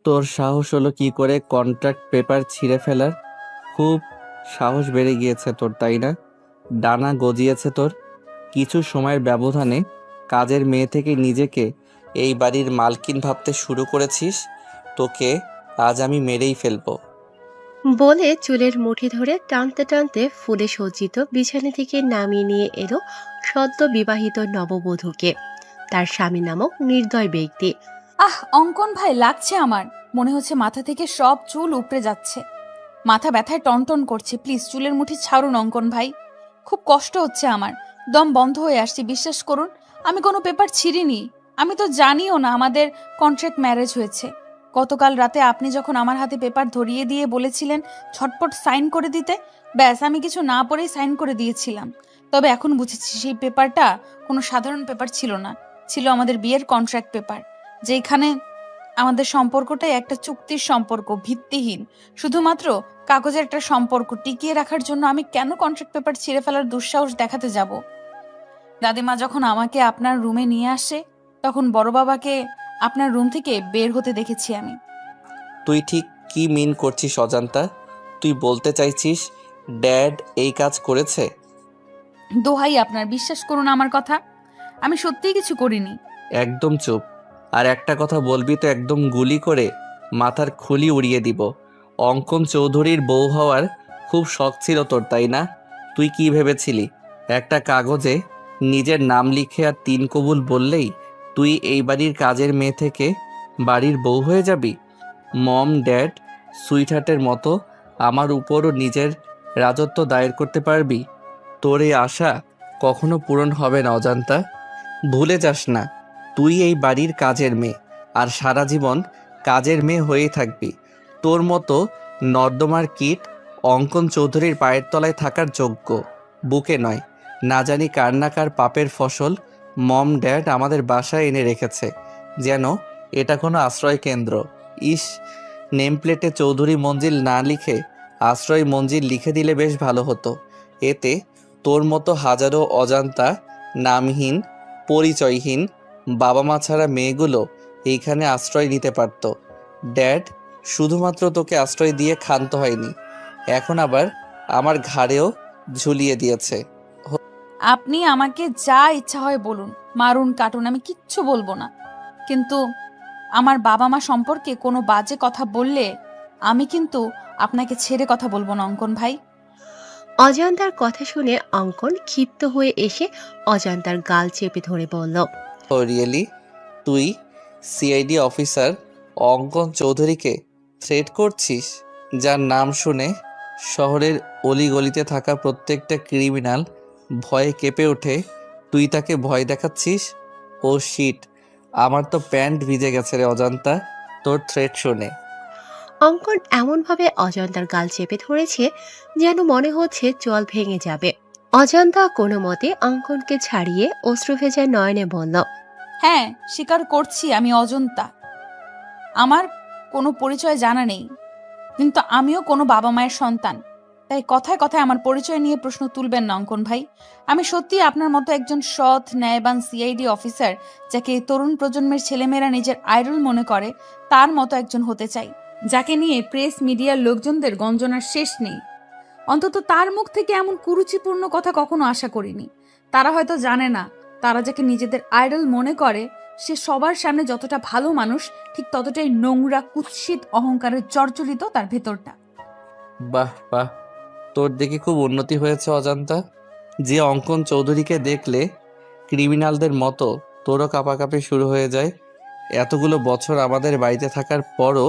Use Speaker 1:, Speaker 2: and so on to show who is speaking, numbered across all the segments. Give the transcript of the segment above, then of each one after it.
Speaker 1: তোর সাহস হলো কি করে কন্ট্রাক্ট পেপার ছিঁড়ে ফেলার? খুব সাহস বেড়ে গিয়েছে তোর, তাই না? ডানা গজিয়েছে তোর। কিছু সময়ের ব্যবধানে কাজের মেয়ে থেকে নিজেকে এই বাড়ির মালকিন ভাবতে শুরু করেছিস। তোকে আজ আমি মেরেই ফেলবো।
Speaker 2: বলে চুলের মুঠি ধরে টানতে টানতে ফুলে সজ্জিত বিছানা থেকে নামিয়ে নিয়ে এলো সদ্য বিবাহিত নববধূকে, তার স্বামী নামক নির্দয় ব্যক্তি।
Speaker 3: অঙ্কন ভাই, লাগছে আমার। মনে হচ্ছে মাথা থেকে সব চুল উপড়ে যাচ্ছে। মাথা ব্যথায় টনটন করছে। প্লিজ চুলের মুঠি ছাড়ুন অঙ্কন ভাই। খুব কষ্ট হচ্ছে আমার। দম বন্ধ হয়ে আসছে, বিশ্বাস করুন। আমি কোনো পেপার ছিঁড়িনি। আমি তো জানিও না আমাদের কন্ট্রাক্ট ম্যারেজ হয়েছে। গতকাল রাতে আপনি যখন আমার হাতে পেপার ধরিয়ে দিয়ে বলেছিলেন ঝটপট সাইন করে দিতে, ব্যাস আমি কিছু না পড়েই সাইন করে দিয়েছিলাম। তবে এখন বুঝেছি সেই পেপারটা কোনো সাধারণ পেপার ছিল না, ছিল আমাদের বিয়ের কন্ট্রাক্ট পেপার। যেখানে আমাদের সম্পর্কটাই একটা চুক্তির সম্পর্ক, ভিত্তিহীন, শুধুমাত্র কাগজের একটা সম্পর্ক টিকিয়ে রাখার জন্য আমি কেন কন্ট্রাক্ট পেপার ছিঁড়ে ফেলার দুঃসাহস দেখাতে যাব? দাদিমা যখন আমাকে আপনার রুমে নিয়ে আসে, তখন বড় বাবাকে আপনার রুম থেকে বের হতে দেখেছি আমি।
Speaker 1: তুই ঠিক কি মিন করছিস অজান্তা? তুই বলতে চাইছিস ড্যাড এই কাজ করেছে?
Speaker 3: দোহাই আপনার, বিশ্বাস করুন আমার কথা। আমি সত্যিই কিছু করিনি।
Speaker 1: একদম চুপ। আর একটা কথা বলবি তো একদম গুলি করে মাথার খুলি উড়িয়ে দিব। অঙ্কন চৌধুরীর বউ হওয়ার খুব শখ ছিল তোর, তাই না? তুই কি ভেবেছিলি একটা কাগজে নিজের নাম লিখে আর তিন কবুল বললেই তুই এই বাড়ির কাজের মেয়ে থেকে বাড়ির বউ হয়ে যাবি? মম ড্যাড সুইটহার্টের মতো আমার উপরও নিজের রাজত্ব দায়ের করতে পারবি? তোর এই আশা কখনো পূরণ হবে না অজান্তা। ভুলে যাস না তুই এই বাড়ির কাজের মেয়ে, আর সারা জীবন কাজের মেয়ে হয়েই থাকবি। তোর মতো নর্দমার কীট অঙ্কন চৌধুরীর পায়ের তলায় থাকার যোগ্য বুকে নয়। না জানি কার না কার পাপের ফসল মম ড্যাড আমাদের বাসায় এনে রেখেছে, যেন এটা কোনো আশ্রয় কেন্দ্র। ইস, নেম প্লেটে চৌধুরী মঞ্জিল না লিখে আশ্রয় মঞ্জিল লিখে দিলে বেশ ভালো হতো। এতে তোর মতো হাজারো অজান্তা, নামহীন, পরিচয়হীন বাবা মা ছাড়া মেয়েগুলো এইখানে আশ্রয় নিতে পারত। ড্যাড শুধুমাত্র তোকে আশ্রয় দিয়ে ক্ষান্ত হয়নি, এখন আবার আমার ঘাড়েও ঝুলিয়ে দিয়েছে।
Speaker 3: আপনি আমাকে যা ইচ্ছা হয় বলুন, মারুন কাটুন, আমি কিচ্ছু বলবো না। কিন্তু আমার বাবা মা সম্পর্কে কোনো বাজে কথা বললে আমি কিন্তু আপনাকে ছেড়ে কথা বলবো না অঙ্কন ভাই।
Speaker 2: অজন্তার কথা শুনে অঙ্কন ক্ষিপ্ত হয়ে এসে অজন্তার গাল চেপে ধরে বলল,
Speaker 1: ও রিয়েলি? তুই সিআইডি অফিসার অঙ্কন চৌধুরীকে থ্রেট করছিস, যার নাম শুনে শহরের অলিগলিতে থাকা প্রত্যেকটা ক্রিমিনাল ভয়ে কেঁপে ওঠে? তুই তাকে ভয় দেখাচ্ছিস? ও শিট, আমার তো প্যান্ট ভিজে গেছে রে অজান্তা তোর থ্রেট শুনে।
Speaker 2: অঙ্কন এমনভাবে অজন্তার গাল চেপে ধরেছে যেন মনে হচ্ছে জল ভেঙে যাবে। অজন্তা কোনো মতে অঙ্কনকে ছাড়িয়ে অশ্রুভেজা নয়নে বলল,
Speaker 3: হ্যাঁ, স্বীকার করছি আমি অজন্তা। আমার কোনো পরিচয় জানা নেই, কিন্তু আমিও কোনো বাবা মায়ের সন্তান। তাই কথায় কথায় আমার পরিচয় নিয়ে প্রশ্ন তুলবেন না অঙ্কন ভাই। আমি সত্যি আপনার মতো একজন সৎ ন্যায়বান সিআইডি অফিসার, যাকে এই তরুণ প্রজন্মের ছেলেমেয়েরা নিজের আইডল মনে করে, তার মতো একজন হতে চাই, যাকে নিয়ে প্রেস মিডিয়ার লোকজনদের গঞ্জনার শেষ নেই। অন্তত তার মুখ থেকে এমন কুরুচিপূর্ণ কথা কখনো আশা করিনি। তারা হয়তো জানে না, তারা যাকে নিজেদের আইডল মনে করে সে সবার সামনে যতটা ভালো মানুষ, ঠিক ততটাই নোংরা, কুৎসিত, অহংকারের জর্জরিত তার ভেতরটা।
Speaker 1: বাহ বাহ, তোর দেখে খুব উন্নতি হয়েছে অজান্তা। যে অঙ্কন চৌধুরীকে দেখলে ক্রিমিনালদের মতো তোরও কাঁপাকাঁপি শুরু হয়ে যায়। এতগুলো বছর আমাদের বাড়িতে থাকার পরও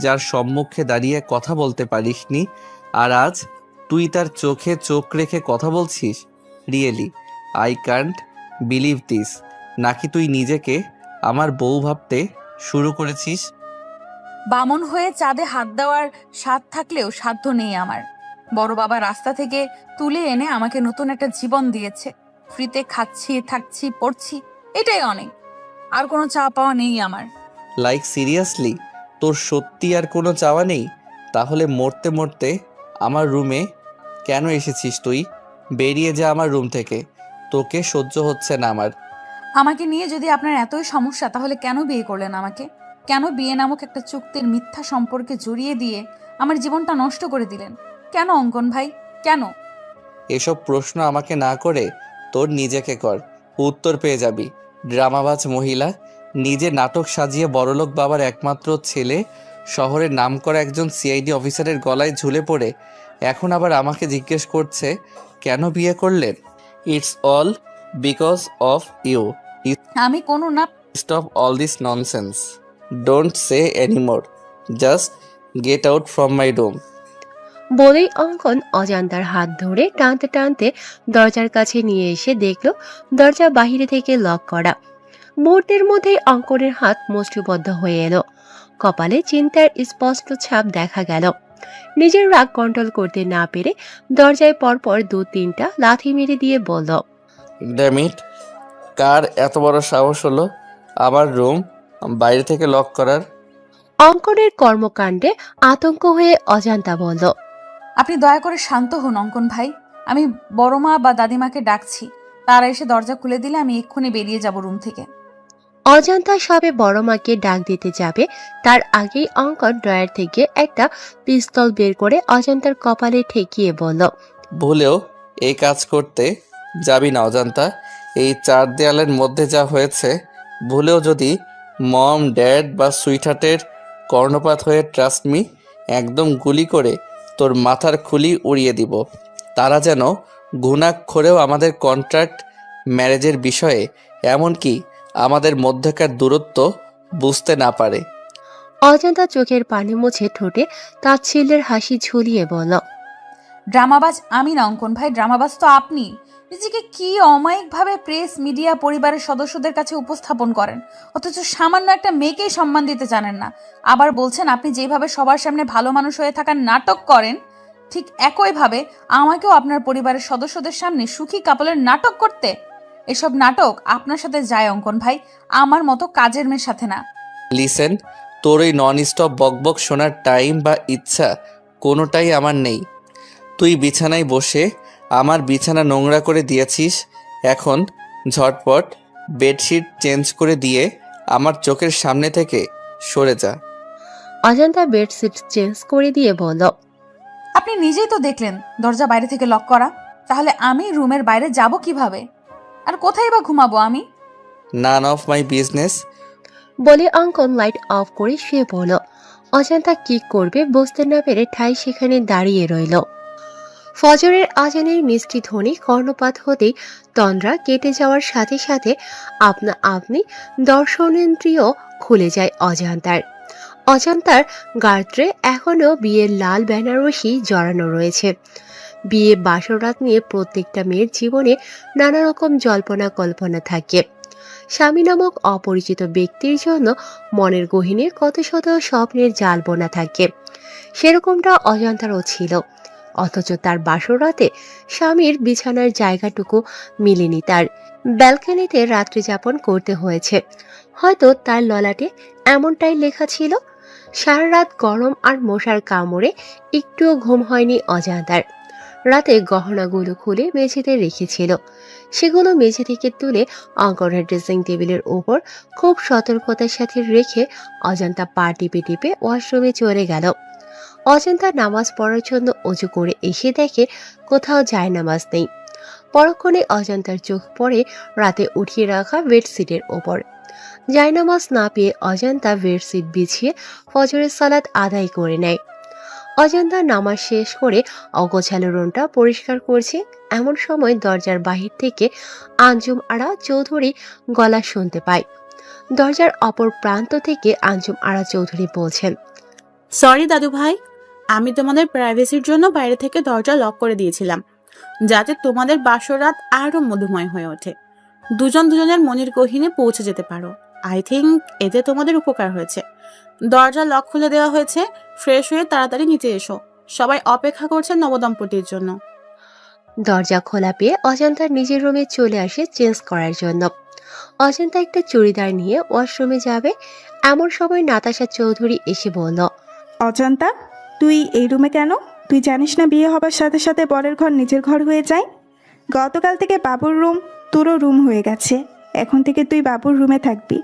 Speaker 1: যার সম্মুখে দাঁড়িয়ে কথা বলতে পারিসনি, আর আজ তুই তার চোখে চোখ রেখে কথা বলছিস? Really I can't believe this. নাকি তুই নিজেকে আমার বউ ভাবতে শুরু করেছিস?
Speaker 3: বামন হয়ে চাঁদে হাত দেওয়ার স্বাদ থাকলেও সাধ্য নেই আমার। বড় বাবা রাস্তা থেকে তুলে এনে আমাকে নতুন একটা জীবন দিয়েছে। ফ্রিতে খাচ্ছি, থাকছি, পড়ছি, এটাই অনেক। আর কোনো চাওয়া পাওয়া নেই আমার।
Speaker 1: লাইক সিরিয়াসলি তোর সত্যি আর কোনো চাওয়া নেই? তাহলে মরতে মরতে আমার রুমে কেন এসেছিস তুই? বেরিয়ে যা আমার রুম থেকে, তোকে সহ্য হচ্ছে না আমার।
Speaker 3: আমাকে নিয়ে যদি আপনার এতই সমস্যা, তাহলে কেন বিয়ে করলেন আমাকে? কেন বিয়ে নামক একটা চুক্তির মিথ্যা সম্পর্কে জড়িয়ে দিয়ে আমার জীবনটা নষ্ট করে দিলেন? কেন অঙ্কন ভাই, কেন?
Speaker 1: এসব প্রশ্ন আমাকে না করে তোর নিজেকে কর, উত্তর পেয়ে যাবি। ড্রামাবাজ মহিলা, নিজে নাটক সাজিয়ে বড়লোক বাবার একমাত্র ছেলে, শহরের নামকরা একজন সিআইডি অফিসারের গলায় ঝুলে পড়ে এখন আবার আমাকে জিজ্ঞেস করছে কেন বিয়ে করলেন। It's all because of you.
Speaker 3: আমি কোনো না।
Speaker 1: Stop all this nonsense. Don't say anymore. Just get out from my room.
Speaker 2: বলেই অঙ্কন অজান্তার হাত ধরে টানতে টানতে দরজার কাছে নিয়ে এসে দেখল দরজা বাহিরে থেকে লক করা। মুহূর্তের মধ্যেই অঙ্কনের হাত মুষ্টিবদ্ধ হয়ে এলো। কপালে চিন্তার স্পষ্ট ছাপ দেখা গেল। নিজের রাগ কন্ট্রোল করতে না পেরে দরজায় পরপর 2-3টা লাথি মেরে দিয়ে বলল,
Speaker 1: ড্যাম ইট, কার এত বড় সাহস হলো আমার রুম বাইরে থেকে লক করার?
Speaker 2: অঙ্কনের কর্মকাণ্ডে আতঙ্ক হয়ে অজান্তা বলল,
Speaker 3: আপনি দয়া করে শান্ত হন অঙ্কন ভাই। আমি বড় মা বা দাদিমাকে ডাকছি, তারা এসে দরজা খুলে দিলে আমি এক্ষুনি বেরিয়ে যাব রুম থেকে।
Speaker 2: অজান্তা সবে বড় মাকে ডাক দিতে যাবে তার আগেই অঙ্কন ড্রয়ার থেকে একটা পিস্তল বের করে অজান্তার কপালে ঠেকিয়ে বলল,
Speaker 1: ভুলেও এই কাজ করতে যাবি না অজান্তা। এই 4 দেয়ালের মধ্যে যা হয়েছে, ভুলেও যদি মম, ড্যাড বা সুইটহার্টের কর্ণপাত হয়ে ট্রাস্ট মি, একদম গুলি করে তোর মাথার খুলি উড়িয়ে দিব। তারা যেন ঘুণাক্ষরেও আমাদের কন্ট্রাক্ট ম্যারেজের বিষয়ে, এমনকি আমাদের মধ্যকার দূরত্ব বুঝতে না পারে।
Speaker 2: অজান্তা চোখের পানি মুছে ঠোঁটে তাচ্ছিল্যের হাসি ঝুলিয়ে বলল,
Speaker 3: ড্রামাবাজ আমি না অঙ্কন ভাই, ড্রামাবাজ তো আপনি। নিজেকে কি অমায়িকভাবে প্রেস, মিডিয়া, পরিবারের সদস্যদের কাছে উপস্থাপন করেন, অথচ সামান্য একটা মেয়েকেই সম্মান দিতে জানেন না। আবার বলছেন আপনি যেভাবে সবার সামনে ভালো মানুষ হয়ে থাকার নাটক করেন, ঠিক একইভাবে আমাকেও আপনার পরিবারের সদস্যদের সামনে সুখী কাপলের নাটক করতে। এসব নাটক আপনার সাথে যায় অঙ্কন ভাই, আমার মতো কাজের মেয়ের সাথে না।
Speaker 1: লিসেন, তোর ওই নন স্টপ বকবক শোনার টাইম বা ইচ্ছা কোনোটাই আমার নেই। তুই বিছানায় বসে আমার বিছানা নোংরা করে দিয়েছিস, এখন ঝটপট বেডশিট চেঞ্জ করে দিয়ে আমার চোখের সামনে থেকে সরে যা।
Speaker 2: অজান্তা বেডশিট চেঞ্জ করে দিয়ে বলল,
Speaker 3: আপনি নিজেই তো দেখলেন দরজা বাইরে থেকে লক করা, তাহলে আমি রুমের বাইরে যাব কিভাবে? আর কোথায় বা ঘুমাবো আমি?
Speaker 1: None of my business.
Speaker 2: বলে অঙ্কন লাইট অফ করে শুয়ে পড়ল। অজান্তা কি করবে বুঝতে না পেরে ঠাই সেখানে দাঁড়িয়ে রইল। ফজরের আজানের মিষ্টি ধ্বনি কর্ণপাত হতেই তন্দ্রা কেটে যাওয়ার সাথে সাথে আপনা আপনি দর্শনেন্দ্রিয় খুলে যায় অজান্তার। অজান্তার গাত্রে এখনো বিয়ের লাল বেনারসি জড়ানো রয়েছে। বিয়ে বাসরাত নিয়ে প্রত্যেকটা মেয়ের জীবনে নানা রকম জল্পনা কল্পনা থাকে। স্বামী নামক অপরিচিত ব্যক্তির জন্য মনের গহীনে কত শত স্বপ্নের জাল বোনা থাকে। সেরকমটা অজান্তারও ছিল, অথচ তার বাসরাতে স্বামীর বিছানার জায়গাটুকু মিলেনি। তার ব্যালকনিতে রাত্রি যাপন করতে হয়েছে। হয়তো তার ললাটে এমনটাই লেখা ছিল। সারা রাত গরম আর মশার কামড়ে একটুও ঘুম হয়নি অজান্তার। রাতে গহনাগুলো খুলে মেঝেতে রেখেছিল, সেগুলো মেঝে থেকে তুলে অঙ্কনের ড্রেসিং টেবিলের ওপর খুব সতর্কতার সাথে রেখে অজান্তা পা টিপে টিপে ওয়াশরুমে চলে গেল। অজান্তা নামাজ পড়ার জন্য অজু করে এসে দেখে কোথাও জায়নামাজ নেই। পরক্ষণে অজান্তার চোখ পড়ে রাতে উঠিয়ে রাখা বেডশিটের ওপর। জায়নামাজ না পেয়ে অজান্তা বেডশিট বিছিয়ে ফজরের সালাত আদায় করে নেয়। অজান্তা নামাজ শেষ করে অগোছালো রুমটা পরিষ্কার করছে, এমন সময় দরজার বাহির থেকে আঞ্জুম আরা চৌধুরী গলা শুনতে পায়। দরজার অপর প্রান্ত থেকে আঞ্জুম আরা চৌধুরী বলছেন,
Speaker 4: সরি দাদু ভাই, আমি তোমাদের প্রাইভেসির জন্য বাইরে থেকে দরজা লক করে দিয়েছিলাম, যাতে তোমাদের বাসরাত আরো মধুময় হয়ে ওঠে। দুজন দুজনের মনের গহীনে পৌঁছে যেতে পারো। আই থিঙ্ক এতে তোমাদের উপকার হয়েছে। দরজা লক খুলে দেওয়া হয়েছে, ফ্রেশ হয়ে তাড়াতাড়ি নিচে এসো। সবাই অপেক্ষা করছে নবদম্পতির জন্য।
Speaker 2: দরজা খোলা পেয়ে অজান্তা নিজের রুমে চলে আসে চেঞ্জ করার জন্য। অজান্তা একটা চুড়িদার নিয়ে ওয়াশরুমে যাবে, এমন সময় নাতাশা চৌধুরী এসে বলল,
Speaker 5: অজান্তা, তুই এই রুমে কেন? তুই জানিস না বিয়ে হবার সাথে সাথে বরের ঘর নিজের ঘর হয়ে যায়? গতকাল থেকে বাবুর রুম তোরও রুম হয়ে গেছে। এখন থেকে তুই বাবুর রুমে থাকবি।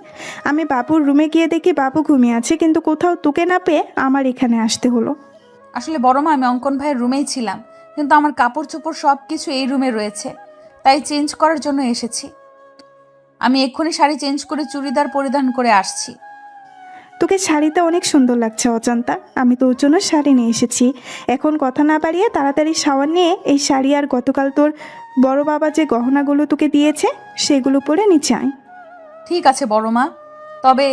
Speaker 5: আমি বাবুর রুমে গিয়ে দেখি বাবু ঘুমিয়ে আছে, কিন্তু কোথাও তোকে না পেয়ে আমার এখানে আসতে হলো।
Speaker 3: আসলে বড় মা, আমি অঙ্কন ভাইয়ের রুমেই ছিলাম, কিন্তু আমার কাপড় চোপড় সব কিছু এই রুমে রয়েছে, তাই চেঞ্জ করার জন্য এসেছি। আমি এক্ষুনি শাড়ি চেঞ্জ করে চুড়িদার পরিধান করে আসছি।
Speaker 5: তোকে শাড়িতে অনেক সুন্দর লাগছে অজান্তা, আমি তোর জন্য শাড়ি নিয়ে এসেছি। এখন কথা না বাড়িয়ে তাড়াতাড়ি শাওয়ার নিয়ে এই শাড়ি আর গতকাল তোর বড় বাবা যে গহনাগুলো তোকে দিয়েছে সেগুলো পরে নিচে আয়।
Speaker 3: ঠিক আছে বড় মা, তবে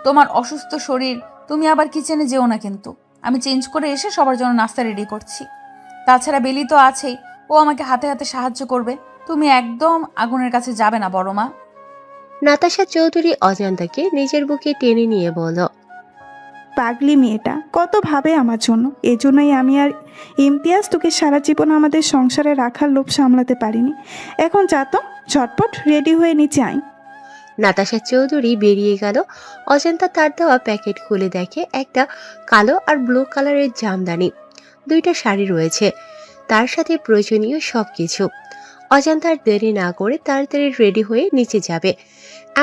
Speaker 3: তোমার অসুস্থ শরীর, তুমি আবার কিচেনে যেও না কিন্তু। আমি চেঞ্জ করে এসে সবার জন্য নাস্তা রেডি করছি। তাছাড়া বেলি তো আছেই, ও আমাকে হাতে হাতে সাহায্য করবে। তুমি একদম আগুনের কাছে যাবে না বড় মা।
Speaker 2: নাতাশা চৌধুরী অজান্তাকে নিজের বুকে টেনে নিয়ে বলল,
Speaker 5: পাগলি মেয়েটা কত ভাবে আমার জন্য, এজন্যই আমি আর ইমতিয়াজ তোকে সারা জীবন আমাদের সংসারে রাখার লোভ সামলাতে পারিনি। এখন যা তো, ঝটপট রেডি হয়ে নিচে আয়।
Speaker 2: নাতাশা চৌধুরী বেরিয়ে গেল। অজান্তা তার দেওয়া প্যাকেট খুলে দেখে একটা কালো আর ব্লু কালারের জামদানি, 2টা শাড়ি রয়েছে, তার সাথে প্রয়োজনীয় সবকিছু। অজান্তার দেরি না করে তাড়াতাড়ি রেডি হয়ে নিচে যাবে।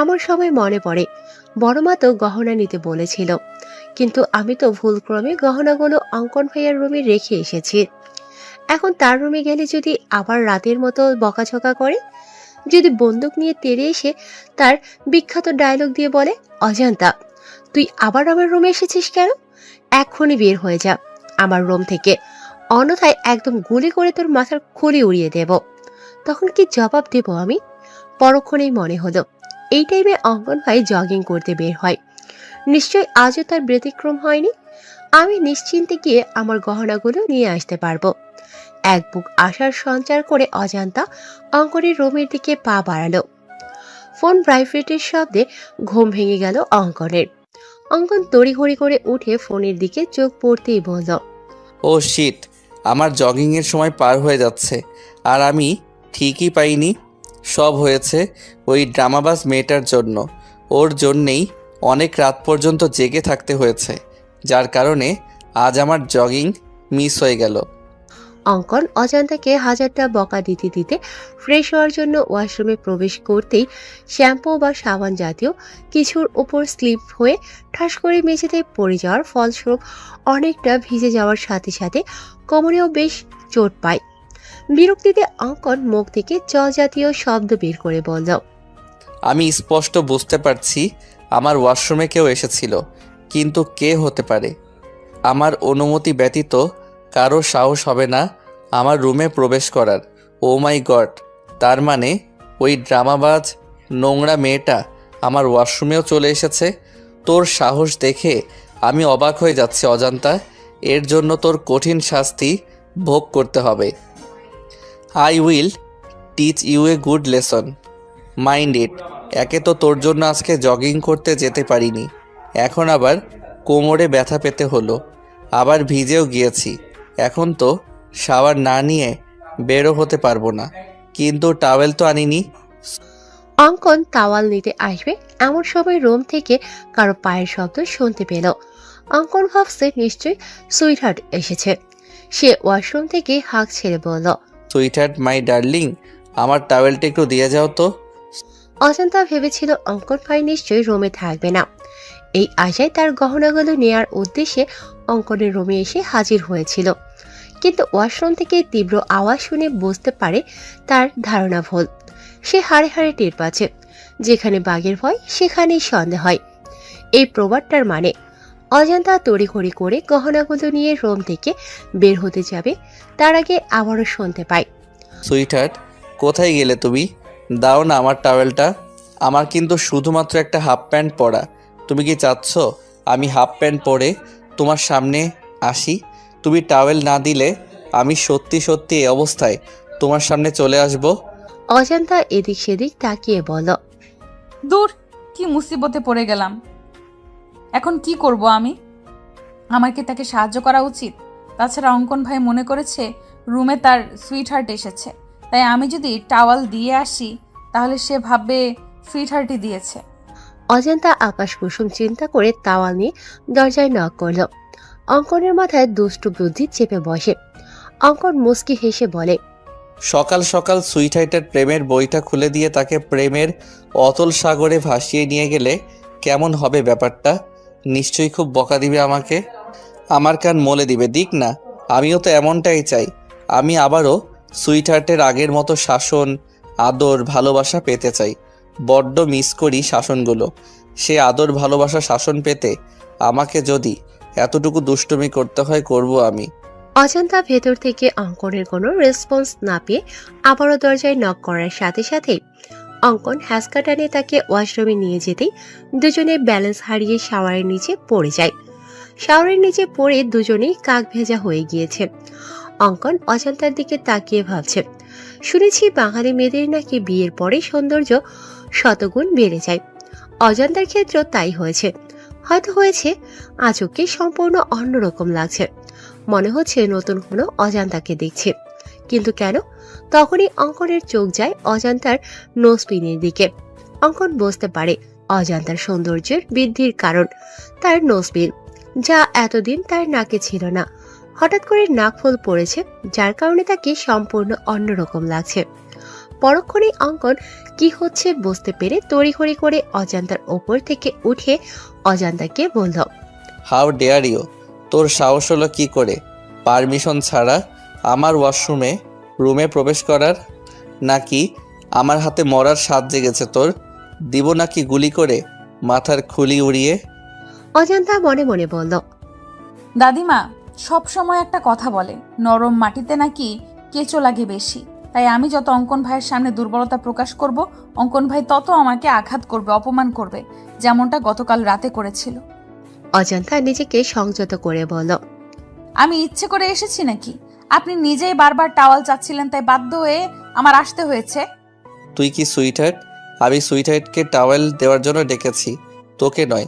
Speaker 2: এমন সময় মনে পড়ে বড় মা তো গহনা নিতে বলেছিল, কিন্তু আমি তো ভুলক্রমে গহনাগুলো অঙ্কন ভাইয়ার রুমে রেখে এসেছি। এখন তার রুমে গেলে যদি আবার রাতের মতো বকাঝকা করে, যদি বন্দুক নিয়ে তেড়ে এসে তার বিখ্যাত ডায়লগ দিয়ে বলে, অজান্তা তুই আবার আমার রুমে এসেছিস কেন, এক্ষুনি বের হয়ে যা আমার রুম থেকে, অন্যথায় একদম গুলি করে তোর মাথার খুলি উড়িয়ে দেব, তখন কি জবাব দেব আমি? পরক্ষণেই মনে হলো এই টাইমে অঙ্কন ভাই জগিং করতে বের হয়, নিশ্চয় আজও তার ব্যতিক্রম হয়নি। আমি নিশ্চিন্তে গিয়ে আমার গহনাগুলো নিয়ে আসতে পারবো। এক বুক আশার সঞ্চার করে অজান্তা অঙ্কনের রুমের দিকে পা বাড়ালো। ফোন ভাইব্রেটের শব্দে ঘুম ভেঙে গেল অঙ্কনের। অঙ্কন তড়িঘড়ি করে উঠে ফোনের দিকে চোখ পড়তেই বলল,
Speaker 1: ও শিট, আমার জগিংয়ের সময় পার হয়ে যাচ্ছে আর আমি ঠিকই পাইনি। সব হয়েছে ওই ড্রামাবাজ মেয়েটার জন্য। ওর জন্যেই অনেক রাত পর্যন্ত জেগে থাকতে হয়েছে, যার কারণে আজ আমার জগিং মিস হয়ে গেল।
Speaker 2: অঙ্কন অজান্তাকে হাজারটা বকা দিতে দিতে ফ্রেশ হওয়ার জন্য ওয়াশরুমে প্রবেশ করতেই শ্যাম্পু বা সাবান জাতীয় কিছুর উপর স্লিপ হয়ে ঠাস করে মেঝেতে পড়ে যাওয়ার ফলস্বরূপ অনেকটা ভিজে যাওয়ার সাথে সাথে কোমরেও বেশ চোট পায়। বিরক্তিতে অঙ্কন মুখ থেকে চ জাতীয় শব্দ বের করে বলল,
Speaker 1: আমি স্পষ্ট বুঝতে পারছি আমার ওয়াশরুমে কেউ এসেছিল, কিন্তু কে হতে পারে? আমার অনুমতি ব্যতীত কারো সাহস হবে না আমার রুমে প্রবেশ করার। ও মাই গড, তার মানে ওই ড্রামাবাজ নোংরা মেয়েটা আমার ওয়াশরুমেও চলে এসেছে। তোর সাহস দেখে আমি অবাক হয়ে যাচ্ছি অজান্তা, এর জন্য তোর কঠিন শাস্তি ভোগ করতে হবে। I will teach you a good lesson, mind it. একে তো তোর জন্য আজকে জগিং করতে যেতে পারিনি, এখন আবার কোমরে ব্যথা পেতে হলো, আবার ভিজেও গিয়েছি। এখন তো শাওয়ার না নিয়ে বেরো হতে পারবো না, কিন্তু টাওয়েল তো আনিনি।
Speaker 2: অঙ্কন তাওয়াল নিতে আসবে এমন সময় রুম থেকে কারো পায়ের শব্দ শুনতে পেল। অঙ্কন ভাবছে নিশ্চয়ই সুইটহার্ট এসেছে। সে ওয়াশরুম থেকে হাঁক ছেড়ে বলল,
Speaker 1: সুইটহার্ট মাই ডার্লিং, আমার টাওয়েলটা একটু দিয়ে যাও তো।
Speaker 2: অজান্তা ভেবেছিল অঙ্কন ভাই নিশ্চয়ই রুমে থাকবে না। এই আশায় তার গহনাগুলো নেয়ার উদ্দেশ্যে অঙ্কনের রুমে এসে হাজির হয়েছিল, কিন্তু ওয়াশরুম থেকে তীব্র আওয়াজ শুনে বুঝতে পারে তার ধারণা ভুল। সে হাড়ে হাড়ে টের পাচ্ছে, যেখানে বাঘের ভয় সেখানেই সন্দেহ হয়। এই প্রবাদটার মানে অজান্তা তড়িঘড়ি করে গহনাগুলো নিয়ে রুম থেকে বের হতে যাবে, তার আগে আবারও শুনতে পায়,
Speaker 1: সুইটহার্ট, কোথায় গেলে তুমি? দাও না আমার টাওয়েলটা। আমার কিন্তু শুধুমাত্র একটা হাফ প্যান্ট পরা। তুমি কি চাচ্ছ আমি হাফ প্যান্ট পরে তোমার সামনে আসি? তুমি টাওয়েল না দিলে আমি সত্যি সত্যি এই অবস্থায় তোমার সামনে চলে আসব।
Speaker 2: অজান্তা এদিক সেদিক তাকিয়ে বলল,
Speaker 3: দূর, কি মুসিবতে পড়ে গেলাম। এখন কি করব আমি? আমার কি তাকে সাহায্য করা উচিত? তাছাড়া অঙ্কন ভাই মনে করেছে রুমে তার সুইটহার্ট এসেছে, তাই আমি যদি টাওয়াল দিয়ে আসি তাহলে সে ভাববে সুইটহার্টই দিয়েছে।
Speaker 2: অজান্তা আকাশ কুসুম চিন্তা করে তাওয়াল নিয়ে দরজায় নক করল। অঙ্কনের মাথায় দুষ্টু বুদ্ধি চেপে বসে। অঙ্কন মুচকি হেসে বলে,
Speaker 1: সকাল সকাল সুইটহার্টের প্রেমের বইটা খুলে দিয়ে তাকে প্রেমের অতল সাগরে ভাসিয়ে নিয়ে গেলে কেমন হবে ব্যাপারটা? নিশ্চয়ই খুব বকা দিবে আমাকে, আমার কান মলে দিবে। দিক না, আমিও তো এমনটাই চাই। আমি আবারও সুইটহার্টের আগের মতো শাসন, আদর, ভালোবাসা পেতে চাই। বড্ড মিস করি শাসনগুলো। সে আদর, ভালোবাসা, শাসন পেতে আমাকে যদি এতটুকু দুষ্টুমি করতে হয়, করব আমি।
Speaker 2: অজান্তা ভেতর থেকে অঙ্কনের কোনো রেসপন্স না পেয়ে আবারও দরজায় নক করার সাথে সাথেই অঙ্কন হ্যাসকা টানে তাকে ওয়াশরুমে নিয়ে যেতেই দুজনে ব্যালেন্স হারিয়ে শাওয়ারের নিচে পড়ে যায়। শাওয়ারের নিচে পড়ে দুজনেই কাক ভেজা হয়ে গিয়েছে। অঙ্কন অজান্তার দিকে তাকিয়ে ভাবছে, শুনেছি বাঙালি মেয়েদের নাকি বিয়ের পরে সৌন্দর্য শতগুণ বেড়ে যায়। অজান্তার ক্ষেত্রেও তাই হয়েছে। হয়তো হয়েছে আজকে সম্পূর্ণ অন্যরকম লাগছে, মনে হচ্ছে নতুন কোনো অজান্তাকে দেখছে। কিন্তু কেন? তখনই অঙ্কনের চোখ যায় অজান্তার নোজপিনের দিকে। অঙ্কন বুঝতে পারে অজান্তার সৌন্দর্যের বৃদ্ধির কারণ তার নোজপিন, যা এতদিন তার নাকে ছিল না। হঠাৎ করে নাকফুল পড়েছে, যার কারণে তাকে সম্পূর্ণ অন্যরকম লাগছে। পরক্ষণেই অঙ্কন কি হচ্ছে বুঝতে পেরে তড়িঘড়ি করে অজান্তার ওপর থেকে উঠে অজান্তাকে বলল,
Speaker 1: হাউ ডেয়ার ইউ! তোর সাহস হলো কি করে পারমিশন ছাড়া আমার রুমে প্রবেশ করার? নাকি আমার হাতে মরার স্বাদ জেগেছে তোর? দিব নাকি গুলি করে মাথার খুলি উড়িয়ে?
Speaker 2: অজান্তা মনে মনে বলল,
Speaker 3: দাদিমা সব সময় একটা কথা বলে, নরম মাটিতে নাকি কেঁচো লাগে বেশি। তাই আমি যত অঙ্কন ভাইয়ের সামনে দুর্বলতা প্রকাশ করব, অঙ্কন ভাই তত আমাকে আঘাত করবে, অপমান করবে, যেমনটা গতকাল রাতে করেছিল।
Speaker 2: অজান্তা নিজেকে সংযত করে বলল,
Speaker 3: আমি ইচ্ছে করে এসেছি নাকি? আপনি নিজেই বারবার টাওয়াল চাচ্ছিলেন, তাই বাধ্য হয়ে আমার আসতে হয়েছে।
Speaker 1: তুই কি সুইটহার্ট? আমি সুইটহার্টকে টাওয়েল দেওয়ার জন্য ডেকেছি, তোকে নয়।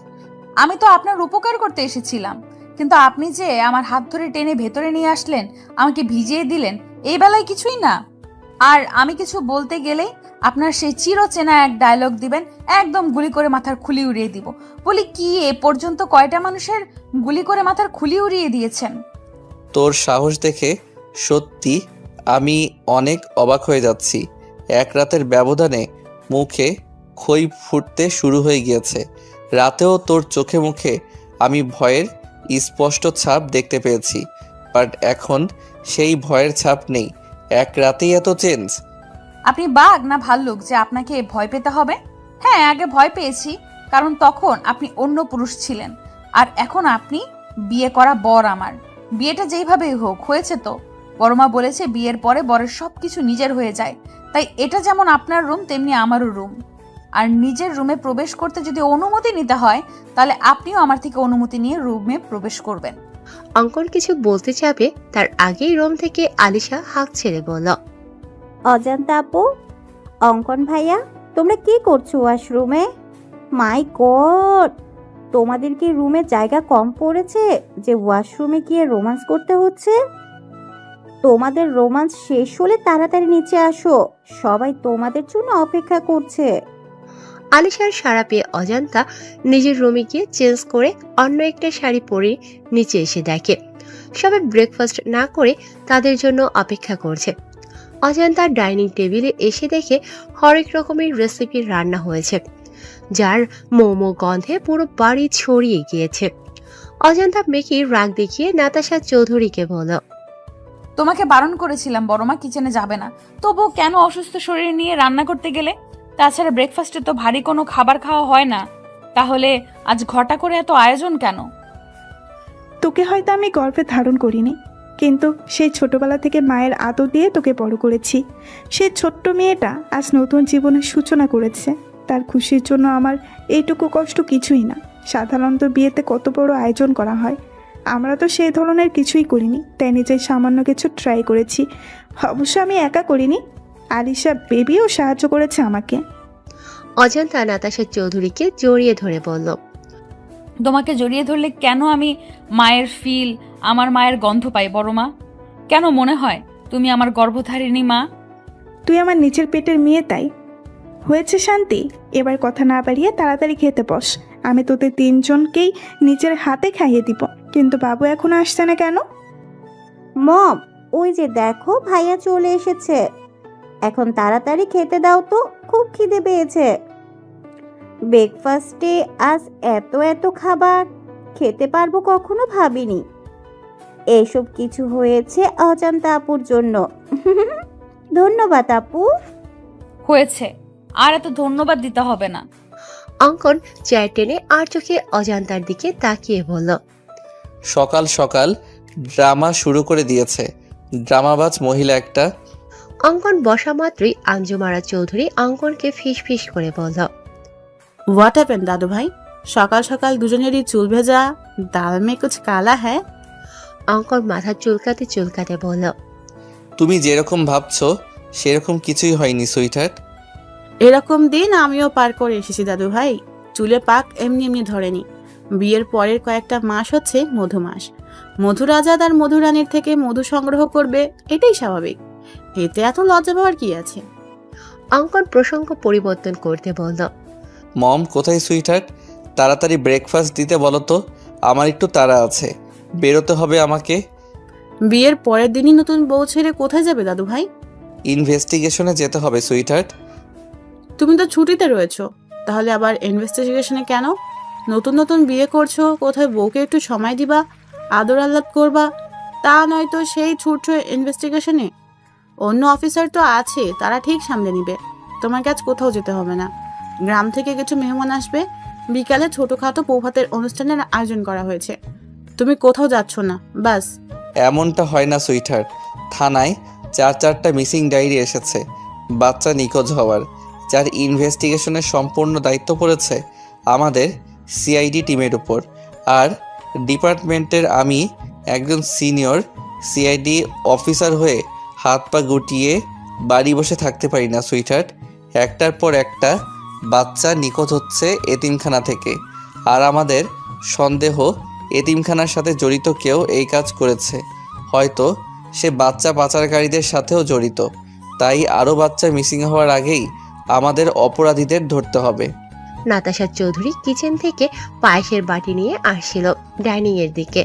Speaker 3: আমি তো আপনার উপকার করতে এসেছিলাম, কিন্তু আপনি যে আমার হাত ধরে টেনে ভেতরে নিয়ে আসলেন, আমাকে ভিজিয়ে দিলেন, এই বেলায় কিছুই না। আর আমি কিছু বলতে গেলেই আপনার সেই চিরচেনা এক ডায়লগ দিবেন, একদম গুলি করে মাথার খুলি উড়িয়ে দিব। বলি কি, এ পর্যন্ত কয়টা মানুষের গুলি করে মাথার খুলি উড়িয়ে দিয়েছেন?
Speaker 1: তোর সাহস দেখে সত্যি আমি অনেক অবাক হয়ে যাচ্ছি। এক রাতের ব্যবধানে মুখে খই ফুটতে শুরু হয়ে গিয়েছে। রাতেও তোর চোখে মুখে আমি ভয়ের স্পষ্ট ছাপ দেখতে পেয়েছি, বাট এখন সেই ভয়ের ছাপ নেই। এক রাতেই এত চেঞ্জ?
Speaker 3: আপনি বাঘ না ভাল্লুক যে আপনাকে ভয় পেতে হবে? হ্যাঁ, আগে ভয় পেয়েছি, কারণ তখন আপনি অন্য পুরুষ ছিলেন, আর এখন আপনি বিয়ে করা বর। আমার বিয়েটা যেইভাবেই হোক হয়েছে তো। বড়মা বলেছে বিয়ের পরে বরের সবকিছু নিজের হয়ে যায়, তাই এটা যেমন আপনার রুম তেমনি আমারও রুম। আর নিজের রুমে প্রবেশ করতে যদি অনুমতি নিতে হয়, তাহলে আপনিও আমার থেকে অনুমতি নিয়ে রুমে প্রবেশ করবেন।
Speaker 2: অঙ্কন কিছু বলতে যাবে তার আগেই রুম থেকে আলিশা হাঁক ছেড়ে বলল,
Speaker 6: অজান্তা আপু, অঙ্কন ভাইয়া, তোমরা কি করছো ওয়াশরুমে? মাই গড, তোমাদের কি রুমে জায়গা কম পড়েছে যে ওয়াশরুমে গিয়ে রোমান্স করতে হচ্ছে? তোমাদের রোমান্স শেষ হলে তাড়াতাড়ি নিচে আসো, সবাই তোমাদের জন্য অপেক্ষা করছে।
Speaker 2: আলিশার সাড়া পেয়ে অজান্তা নিজের রুমে গিয়ে চেঞ্জ করে অন্য একটা শাড়ি পরে নিচে এসে দেখে সবাই ব্রেকফাস্ট না করে তাদের জন্য অপেক্ষা করছে। অজান্তা ডাইনিং টেবিলে এসে দেখে হরেক রকমের রেসিপি রান্না হয়েছে, যার মোমো গন্ধে পুরো বাড়ি ছড়িয়ে গিয়েছে। অজান্তা মেকি রাগ দেখিয়ে নাতাশা চৌধুরীকে বলল,
Speaker 3: তোমাকে বারণ করেছিলাম বড়মা কিচেনে যাবে না, তবুও কেন অসুস্থ শরীর নিয়ে রান্না করতে গেলে? তাছাড়া ব্রেকফাস্টে তো ভারী কোনো খাবার খাওয়া হয় না, তাহলে আজ ঘটা করে এত আয়োজন কেন?
Speaker 5: তোকে হয়তো আমি গর্ভে ধারণ করিনি, কিন্তু সেই ছোটবেলা থেকে মায়ের আদর দিয়ে তোকে বড় করেছি। সেই ছোট্ট মেয়েটা আজ নতুন জীবনের সূচনা করেছে, তার খুশির জন্য আমার এইটুকু কষ্ট কিছুই না। সাধারণত বিয়েতে কত বড় আয়োজন করা হয়, আমরা তো সেই ধরনের কিছুই করিনি, তাই নিজের সামান্য কিছু ট্রাই করেছি। অবশ্য আমি একা করিনি, আলিশা বেবিও সাহায্য করেছে আমাকে।
Speaker 2: অজান্তা নাতাশা চৌধুরীকে জড়িয়ে ধরে বলল,
Speaker 3: তোমাকে জড়িয়ে ধরলে কেন আমি মায়ের ফিল, আমার মায়ের গন্ধ পাই বড়মা? কেন মনে হয় তুমি আমার গর্ভধারিণী মা?
Speaker 5: তুই আমার নিচের পেটের মেয়ে, তাই হয়েছে শান্তি। এবার কথা না বাড়িয়ে তাড়াতাড়ি খেতে বস, আমি তোদের তিনজনকেই নিজের হাতে খাইয়ে দিব। কিন্তু বাবু এখনো আসছে না কেন?
Speaker 6: মম, ওই যে দেখো ভাইয়া চলে এসেছে। এখন তাড়াতাড়ি খেতে দাও তো, খুব খিদে পেয়েছে। ব্রেকফাস্টে আজ এত এত খাবার খেতে পারবো কখনো ভাবিনি। এইসব কিছু হয়েছে অজান্তা আপুর জন্য। ধন্যবাদ আপু।
Speaker 3: হয়েছে, আর এত ধন্যবাদ দিতে হবে না।
Speaker 2: অঙ্কন চেয়ার টেনে আর চোখে অজান্তার দিকে তাকিয়ে বলল,
Speaker 1: সকাল সকাল ড্রামা শুরু করে দিয়েছে, ড্রামাবাজ মহিলা একটা।
Speaker 2: অঙ্কন বসা মাত্রই আঞ্জুমারা চৌধুরী অঙ্কনকে ফিস ফিস করে বলল,
Speaker 4: হোয়াট হ্যাপেন দাদু ভাই? সকাল সকাল দুজনেরই চুল ভেজা, দাল মে কুছ কালা হ্যায়।
Speaker 2: অঙ্কন মাথা চুলকাতে চুলকাতে বলল,
Speaker 1: তুমি যেরকম ভাবছো সেরকম কিছুই হয়নি সুইটহার্ট।
Speaker 4: এরকম দিন আমিও পার করে এসেছি দাদু ভাই। চুলে পাক এমনি এমনি ধরেনি। বিয়ের পরের কয়েকটা মাস হচ্ছে মধু মাস। মধুর আজাদ আর মধুরানীর থেকে মধু সংগ্রহ করবে, এটাই স্বাভাবিক। এতে এত লজ্জা পাওয়ার কি আছে?
Speaker 2: অঙ্কন প্রসঙ্গ পরিবর্তন করতে বলল,
Speaker 1: মম কোথায় সুইটহার্ট? তাড়াতাড়ি ব্রেকফাস্ট দিতে বলো তো, আমার একটু তাড়া আছে, বেরোতে হবে আমাকে।
Speaker 4: বিয়ের পরের দিনই নতুন বউ ছেড়ে কোথায় যাবে দাদু ভাই?
Speaker 1: ইনভেস্টিগেশনে যেতে হবে সুইটহার্ট।
Speaker 4: তুমি তো ছুটিতে রয়েছো, তাহলে আবার ইনভেস্টিগেশনে কেন? নতুন নতুন বিয়ে করছো, কোথায় বউকে একটু সময় দিবা, আদর আহ্লাদ করবা, তা নয়তো সেই ছুটছো ইনভেস্টিগেশনে। অন্য অফিসার তো আছে, তারা ঠিক সামলে নিবে। তোমার কাজ কোথাও যেতে হবে না। গ্রাম থেকে কিছু মেহমান আসবে, বিকালে ছোটখাটো বৌভাতের অনুষ্ঠানের আয়োজন করা হয়েছে। তুমি কোথাও যাচ্ছ না, বাস।
Speaker 1: এমনটা হয় না সুইটহার্ট, থানায় 4টা মিসিং ডায়েরি এসেছে বাচ্চা নিখোঁজ হওয়ার, যার ইনভেস্টিগেশনের সম্পূর্ণ দায়িত্ব পড়েছে আমাদের সিআইডি টিমের উপর। আর ডিপার্টমেন্টের আমি একজন সিনিয়র সিআইডি অফিসার হয়ে হাত পা গুটিয়ে বাড়ি বসে থাকতে পারি না সুইটহার্ট। একটার পর একটা বাচ্চা নিখোঁজ হচ্ছে এতিমখানা থেকে, আর আমাদের সন্দেহ এতিমখানার সাথে জড়িত কেউ এই কাজ করেছে। হয়তো সে বাচ্চা পাচারকারীদের সাথেও জড়িত। তাই আরও বাচ্চা মিসিং হওয়ার আগেই আমাদের অপরাধীদের ধরতে হবে।
Speaker 2: নাতাশা চৌধুরী কিচেন থেকে পায়েসের বাটি নিয়ে আসছিল ডাইনিং এর দিকে।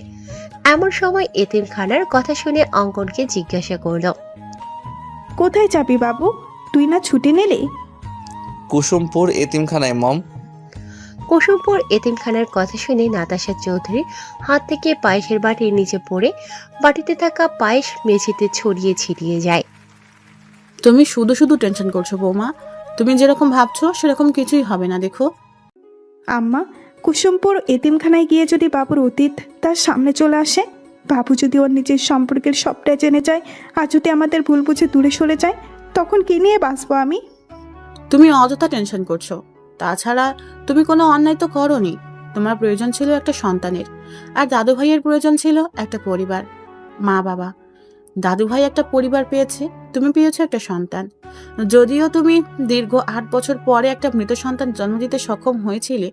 Speaker 2: এমন সময় এতিমখানার কথা শুনে অঙ্কনকে জিজ্ঞাসা করল,
Speaker 5: কোথায় যাবি বাবু? তুই না ছুটি নিলি?
Speaker 1: কুসুমপুর এতিমখানায় মম।
Speaker 2: কুসুমপুর এতিমখানার কথা শুনে নাতাশা চৌধুরীর হাত থেকে পায়েসের বাটি নিচে পড়ে বাটিতে থাকা পায়েস মেঝেতে ছড়িয়ে ছিটিয়ে যায়।
Speaker 4: তুমি শুধু শুধু টেনশন করছো বৌমা। তুমি যেরকম ভাবছো সেরকম কিছুই হবে না। দেখো
Speaker 5: আম্মা, কুসুমপুর এতিমখানায় গিয়ে যদি বাবুর অতীত তার সামনে চলে আসে, বাবু যদি ওর নিজের সম্পর্কের সবটাই জেনে যায়, আর যদি আমাদের ভুল বুঝে দূরে সরে যায়, তখন কি নিয়ে বাঁচবো আমি?
Speaker 4: তুমি অযথা টেনশন করছো। তাছাড়া তুমি কোনো অন্যায় তো করোনি। তোমার প্রয়োজন ছিল একটা সন্তানের, আর দাদু ভাইয়ের প্রয়োজন ছিল একটা পরিবার, মা বাবা। দাদু ভাই একটা পরিবার পেয়েছে, তুমি পেয়েছো একটা সন্তান। যদিও তুমি দীর্ঘ 8 বছর পরে একটা মৃত সন্তান জন্ম দিতে সক্ষম হয়েছিলে,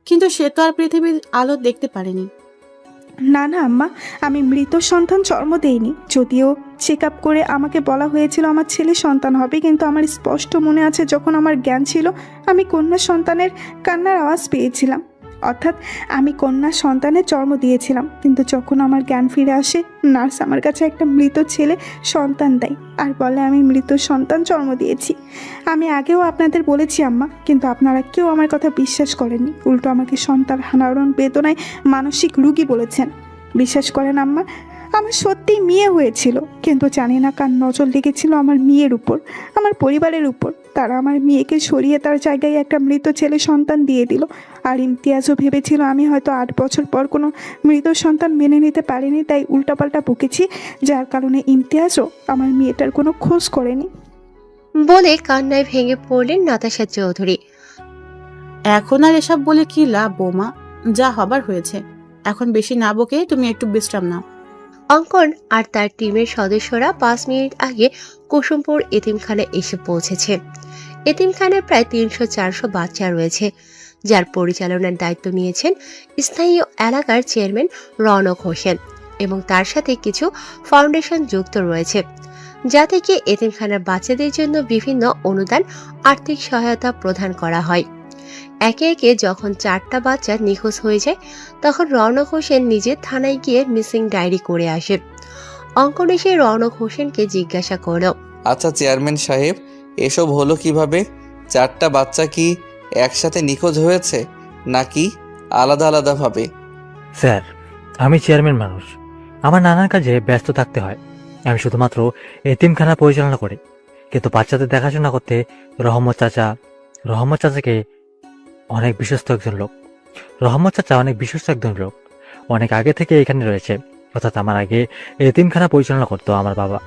Speaker 4: কিন্তু সে তো আর পৃথিবীর আলো দেখতে পারেনি।
Speaker 5: না না আম্মা, আমি মৃত সন্তান জন্ম দেইনি। যদিও চেক আপ করে আমাকে বলা হয়েছিল আমার ছেলে সন্তান হবে, কিন্তু আমার স্পষ্ট মনে আছে যখন আমার জ্ঞান ছিল আমি কন্যা সন্তানের কান্নার আওয়াজ পেয়েছিলাম। অর্থাৎ আমি কন্যা সন্তানের জন্ম দিয়েছিলাম, কিন্তু যখন আমার জ্ঞান ফিরে আসে নার্স আমার কাছে একটা মৃত ছেলে সন্তান দেয় আর বলে আমি মৃত সন্তান জন্ম দিয়েছি। আমি আগেও আপনাদের বলেছি আম্মা, কিন্তু আপনারা কেউ আমার কথা বিশ্বাস করেননি। উল্টো আমাকে সন্তান হারানোর বেদনায় মানসিক রোগী বলেছেন। বিশ্বাস করেন আম্মা, আমার সত্যিই মেয়ে হয়েছিল, কিন্তু জানি না কার নজর লেগেছিল আমার মেয়ের উপর, আমার পরিবারের উপর। তারা আমার মেয়েকে সরিয়ে তার জায়গায় একটা মৃত ছেলে সন্তান দিয়ে দিল। আর ইমতিয়াজও ভেবেছিল আমি হয়তো 8 বছর পর কোনো মৃত সন্তান মেনে নিতে পারিনি, তাই উল্টাপাল্টা বকেছি, যার কারণে ইমতিয়াজও আমার মেয়েটার কোনো খোঁজ করেনি।
Speaker 2: বলে কান্নায় ভেঙে পড়লেন নাতাশা চৌধুরী।
Speaker 4: এখন আর এসব বলে কি লাভ বৌমা? যা হবার হয়েছে। এখন বেশি না বকে তুমি একটু বিশ্রাম নাও।
Speaker 2: অঙ্কন আর তার টিমের সদস্যরা 5 মিনিট আগে কুসুমপুর এতিমখানায় এসে পৌঁছেছে। এতিমখানায় প্রায় 300-400 বাচ্চা রয়েছে, যার পরিচালনার দায়িত্ব নিয়েছেন স্থানীয় এলাকার চেয়ারম্যান রওনক হোসেন, এবং তার সাথে কিছু ফাউন্ডেশন যুক্ত রয়েছে, যা থেকে এতিমখানার বাচ্চাদের জন্য বিভিন্ন অনুদান আর্থিক সহায়তা প্রদান করা হয়। একে একে যখন 4টা বাচ্চা নিখোঁজ হয়ে যায়, তখন রওনক হোসেন নিজে থানায় গিয়ে মিসিং ডায়েরি করে আসে। অঙ্কন এসে রওনক হোসেনকে জিজ্ঞাসা করল,
Speaker 1: আচ্ছা চেয়ারম্যান সাহেব, এসব হলো কিভাবে? 4টা বাচ্চা কি একসাথে নিখোঁজ হয়েছে নাকি আলাদা আলাদাভাবে?
Speaker 7: স্যার, আমি চেয়ারম্যান মানুষ, আমার নানান কাজে ব্যস্ত থাকতে হয়। আমি শুধুমাত্র এতিমখানা পরিচালনা করি, কিন্তু বাচ্চাদের দেখাশোনা করতে রহমত চাচাকে অনেক বিশ্বস্ত একজন লোক। রহমত চাচা অনেক বিশ্বস্ত একজন লোক, অনেক আগে থেকে এখানে রয়েছে। অর্থাৎ আমার আগে এতিমখানা পরিচালনা করতো আমার বাবা।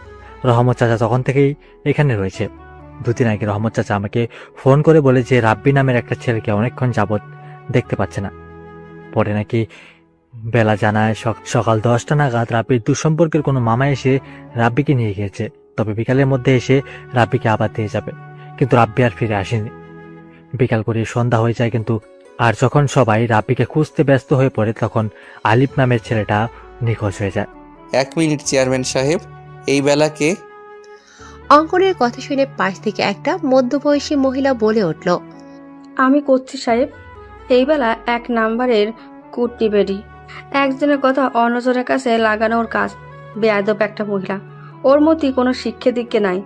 Speaker 7: রহমত চাচা তখন থেকেই এখানে রয়েছে। 2 দিন আগে রহমত চাচা আমাকে ফোন করে বলে যে রাব্বি নামের একটা ছেলেকে অনেকক্ষণ যাবৎ দেখতে পাচ্ছে না। পরে নাকি বেলা জানায় সকাল 10টা নাগাদ রাব্বির দুঃসম্পর্কের কোনো মামা এসে রাব্বিকে নিয়ে গিয়েছে, তবে বিকালের মধ্যে এসে রাব্বিকে আবার দিয়ে যাবে। কিন্তু রাব্বি আর ফিরে আসেনি। বিকাল করে সন্ধ্যা হয়ে যায়, কিন্তু আর যখন সবাই রাব্বিকে খুঁজতে ব্যস্ত হয়ে পড়ে তখন আলিফ নামের ছেলেটা নিখোঁজ হয়ে যায়।
Speaker 1: 1 মিনিট চেয়ারম্যান সাহেব, এই বেলাকে?
Speaker 2: অঙ্কনের কথা শুনে পাশ থেকে একটা মধ্যবয়সী মহিলা বলে উঠল,
Speaker 8: আমি করছি সাহেব। এইবেলা 1 নাম্বারের কুটনি বেডি, একজনের কথা অন্যজনের কাছে লাগানোর কাজ। বেয়াদব একটা মহিলা, ওর মধ্যে কোনো শিক্ষে দিকে নাই,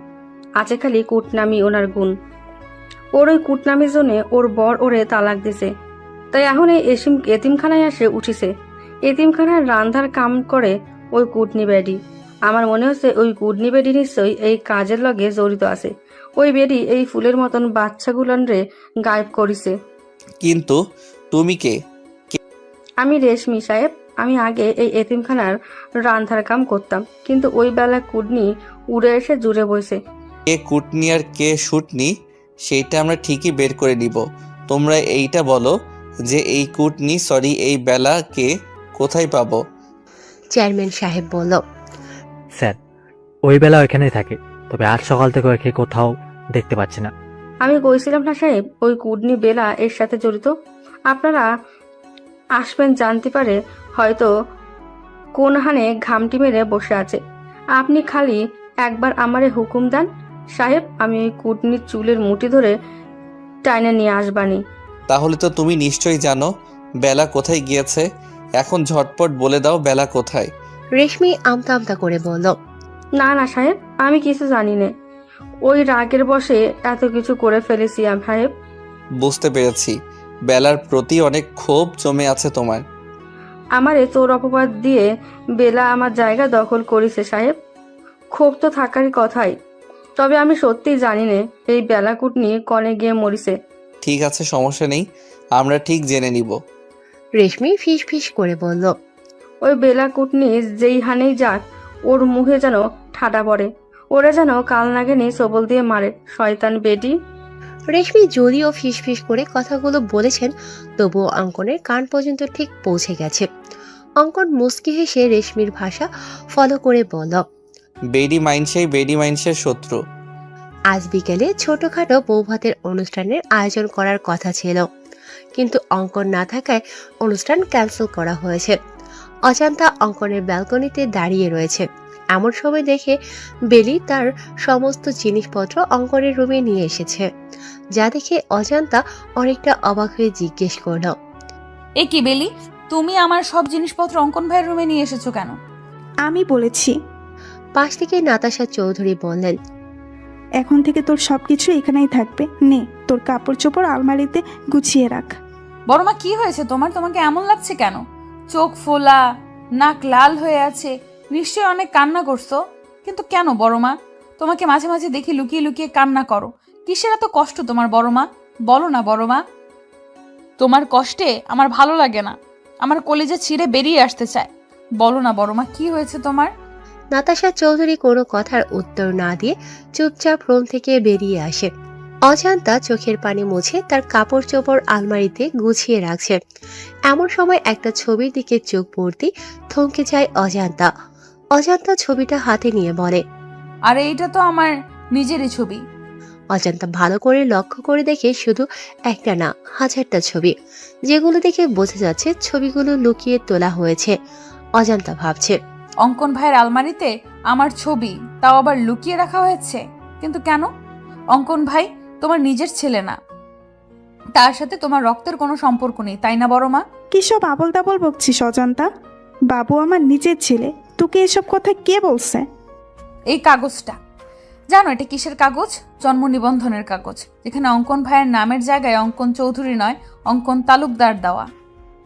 Speaker 8: আছে খালি কুটনামি ওনার গুণ। ওর ওই কুটনামির জন্য ওর বর ওরে তালাক দিছে, তাই এখন এই এতিমখানায় আসে উঠিছে। এতিমখানায় রান্ধার কাম করে ওই কুটনি বেডি। আমার মনে হচ্ছে ওই কুটনি বেডি নিশ্চয়ই এই কাজের লগে জড়িত আছে। ওই বেডি এই ফুলের মতন বাচ্চাগুলান রে গায়েব করিছে।
Speaker 1: কিন্তু তুমি কে?
Speaker 8: আমি রেশমি সাহেব। আমি আগে এই এতিমখানার রান্ধার কাম করতাম, কিন্তু ওই বেলা কুটনি উড়ে এসে জুড়ে বইছে।
Speaker 1: কে কুটনি আর কে শুটনি সেইটা আমরা ঠিকই বের করে নিব। তোমরা এইটা বলো যে এই কুটনি এই বেলাকে কোথায় পাবো?
Speaker 2: চেয়ারম্যান সাহেব বলল,
Speaker 7: স্যার, ওই বেলা ওইখানেই থাকে, তবে আজ সকাল থেকে ওকে কোথাও দেখতে পাচ্ছি না।
Speaker 8: আমি কইছিলাম না সাহেব, ওই কুটনি বেলা এর সাথে জড়িত। আপনারা আসবেন জানতে পারে হয়তো কোন হানে ঘামটি মেরে বসে আছে। আপনি খালি একবার আমারে হুকুম দেন সাহেব, আমি ওই কুটনির চুলের মুঠি ধরে টাইনে নিয়ে আসবানি।
Speaker 1: তাহলে তো তুমি নিশ্চয়ই জানো বেলা কোথায় গিয়েছে। এখন ঝটপট বলে দাও বেলা কোথায়।
Speaker 2: রেশমি আমতা আমতা করে বলল,
Speaker 8: না না সাহেব, আমি কিছু জানি না। ওই রাগের বশে এত কিছু করে ফেলেছি সাহেব।
Speaker 1: বুঝতে পেরেছি, বেলার প্রতি অনেক ক্ষোভ জমে আছে তোমার।
Speaker 8: আমারে চোর অপবাদ দিয়ে বেলা আমার জায়গা দখল করেছে সাহেব। ক্ষোভ তো থাকারই কথাই, তবে আমি সত্যিই জানি না এই বেলা কুটনি কনে গিয়ে মরিছে।
Speaker 1: ঠিক আছে, সমস্যা নেই, আমরা ঠিক জেনে নিব।
Speaker 2: রেশমি ফিস ফিস করে বলল,
Speaker 8: ওই বেলা কুটনি যেই হানেই যাক, ওর মুখে যেন ঠাডা পড়ে, ওরা যেন কাল নাগিনী সবল দিয়ে মারে, শয়তান বেডি।
Speaker 2: রেশমি যদিও ফিস ফিস করে কথাগুলো বলেছেন, তবুও অঙ্কনের কান পর্যন্ত ঠিক পৌঁছে গেছে। অঙ্কন মুচকি হেসে রেশমির ভাষা ফলো করে বলল,
Speaker 1: বেডি মাইন্সের শত্রু।
Speaker 2: আজ বিকেলে ছোটখাটো বৌভাতের অনুষ্ঠানের আয়োজন করার কথা ছিল, কিন্তু অঙ্কন না থাকায় অনুষ্ঠান ক্যান্সেল করা হয়েছে। অজান্তা অঙ্কনের ব্যালকনিতে দাঁড়িয়ে রয়েছে। এমন সময় দেখে বেলি তার সমস্ত জিনিসপত্র অঙ্কনের রুমে নিয়ে এসেছে, যা দেখে অজান্তা অনেকটা অবাক হয়ে জিজ্ঞেস করলো,
Speaker 3: এ কি বেলি, তুমি আমার সব জিনিসপত্র অঙ্কন ভাইয়ের রুমে নিয়ে এসেছো কেন?
Speaker 5: আমি বলেছি।
Speaker 2: পাশ থেকে নাতাশা চৌধুরী বললেন,
Speaker 5: এখন থেকে তোর সব কিছু এখানেই থাকবে। নে, তোর কাপড় চোপড় আলমারিতে গুছিয়ে রাখ।
Speaker 3: বড়মা, কি হয়েছে তোমার? তোমাকে এমন লাগছে কেন? চোখ ফোলা, নাক লাল হয়ে আছে, নিশ্চয়ই অনেক কান্না করছো। কিন্তু কেন বড়মা? তোমাকে মাঝে মাঝে দেখি লুকিয়ে লুকিয়ে কান্না করো। কিসের এত কষ্ট তোমার বড়মা? বলো না বড়মা। তোমার কষ্টে আমার ভালো লাগে না, আমার কলেজে ছিঁড়ে বেরিয়ে আসতে চায়। বলো না বড়মা, কি হয়েছে তোমার?
Speaker 2: নাতাশা চৌধুরী কোনো কথার উত্তর না দিয়ে চুপচাপ রুম থেকে বেরিয়ে আসে। অজান্তা চোখের পানি মুছে তার কাপড় চোপড় আলমারিতে গুছিয়ে রাখছে। এমন সময় একটা ছবির দিকে চোখ পড়তেই থমকে যায় অজান্তা। অজান্তা ছবিটা হাতে নিয়ে বলে,
Speaker 3: আরে এইটা তো আমার নিজেরই ছবি।
Speaker 2: অজান্তা ভালো করে লক্ষ্য করে দেখে শুধু একটা না, হাজারটা ছবি, যেগুলো দেখে বোঝা যাচ্ছে ছবিগুলো লুকিয়ে তোলা হয়েছে। অজান্তা ভাবছে,
Speaker 3: অঙ্কন ভাইয়ের আলমারিতে আমার ছবি, তাও আবার লুকিয়ে রাখা হয়েছে। কিন্তু কেন? অঙ্কন ভাই তোমার নিজের ছেলে না, তার সাথে তোমার রক্তের কোনো সম্পর্ক নেই, তাই না বড়মা?
Speaker 5: কি সব আবল তাবল বকছিস অজান্তা? বাবু আমার নিজের ছেলে, তোকে এসব কথা কে বলছে?
Speaker 3: এই কাগজটা জানো এটা কিসের কাগজ? জন্ম নিবন্ধনের কাগজ, যেখানে অঙ্কন ভাইয়ের নামের জায়গায় অঙ্কন চৌধুরী নয়, অঙ্কন তালুকদার দেওয়া।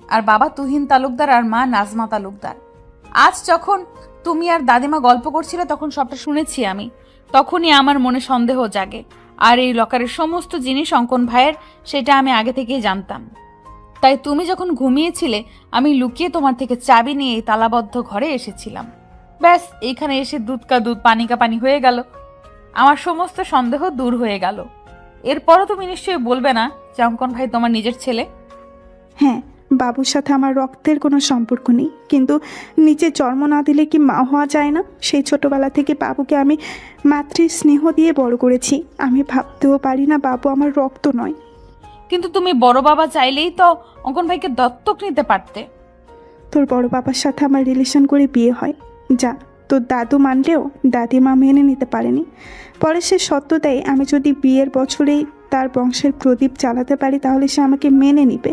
Speaker 3: আর বাবা তুহিন তালুকদার আর মা নাজমা তালুকদার। আজ যখন তুমি আর দাদিমা গল্প করছিলে তখন সবটা শুনেছি আমি। তখনই আমার মনে সন্দেহ জাগে। আর এই লকারের সমস্ত জিনিস অঙ্কন ভাইয়ের, সেটা আমি আগে থেকেই জানতাম। তাই তুমি যখন ঘুমিয়েছিলে আমি লুকিয়ে তোমার থেকে চাবি নিয়ে এই তালাবদ্ধ ঘরে এসেছিলাম। ব্যাস, এইখানে এসে দুধ কা দুধ পানি কা পানি হয়ে গেল। আমার সমস্ত সন্দেহ দূর হয়ে গেল। এরপরও তুমি নিশ্চয়ই বলবে না যে অঙ্কন ভাই তোমার নিজের ছেলে?
Speaker 5: হ্যাঁ, বাবুর সাথে আমার রক্তের কোনো সম্পর্ক নেই, কিন্তু নিচে জন্ম না দিলে কি মা হওয়া যায় না? সেই ছোটবেলা থেকে বাবুকে আমি মাতৃ স্নেহ দিয়ে বড় করেছি। আমি ভাবতেও পারি না বাবু আমার রক্ত নয়।
Speaker 3: কিন্তু তুমি বড় বাবা চাইলেই তো অঙ্কন ভাইকে দত্তক নিতে পারতে।
Speaker 5: তোর বড় বাবার সাথে আমার রিলেশন করে বিয়ে হয়, যা। তোর দাদু মানলেও দাদিমা মেনে নিতে পারেনি। পরে সে সত্য দেয়, আমি যদি বিয়ের বছরেই তার বংশের প্রদীপ জ্বালাতে পারি তাহলে সে আমাকে মেনে নিবে।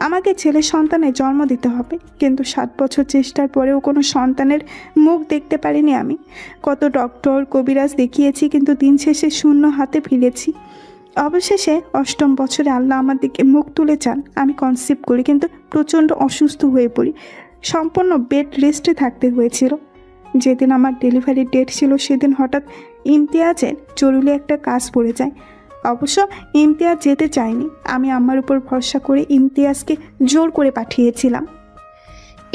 Speaker 5: আমাকে ছেলে সন্তানের জন্ম দিতে হবে, কিন্তু 7 বছর চেষ্টার পরেও কোনো সন্তানের মুখ দেখতে পারিনি আমি। কত ডক্টর কবিরাজ দেখিয়েছি, কিন্তু দিন শেষে শূন্য হাতে ফিরেছি। অবশেষে 8ম বছরে আল্লাহ আমার দিকে মুখ তুলে চান। আমি কনসিভ করি, কিন্তু প্রচণ্ড অসুস্থ হয়ে পড়ি। সম্পূর্ণ বেড রেস্টে থাকতে হয়েছিল। যেদিন আমার ডেলিভারির ডেট ছিল সেদিন হঠাৎ ইমতিয়াজের জরুরি একটা কাজ পড়ে যায়। অবশ্য ইমতিয়াজ যেতে চায়নি, আমি আমার উপর ভরসা করে ইমতিয়াজকে জোর করে পাঠিয়েছিলাম।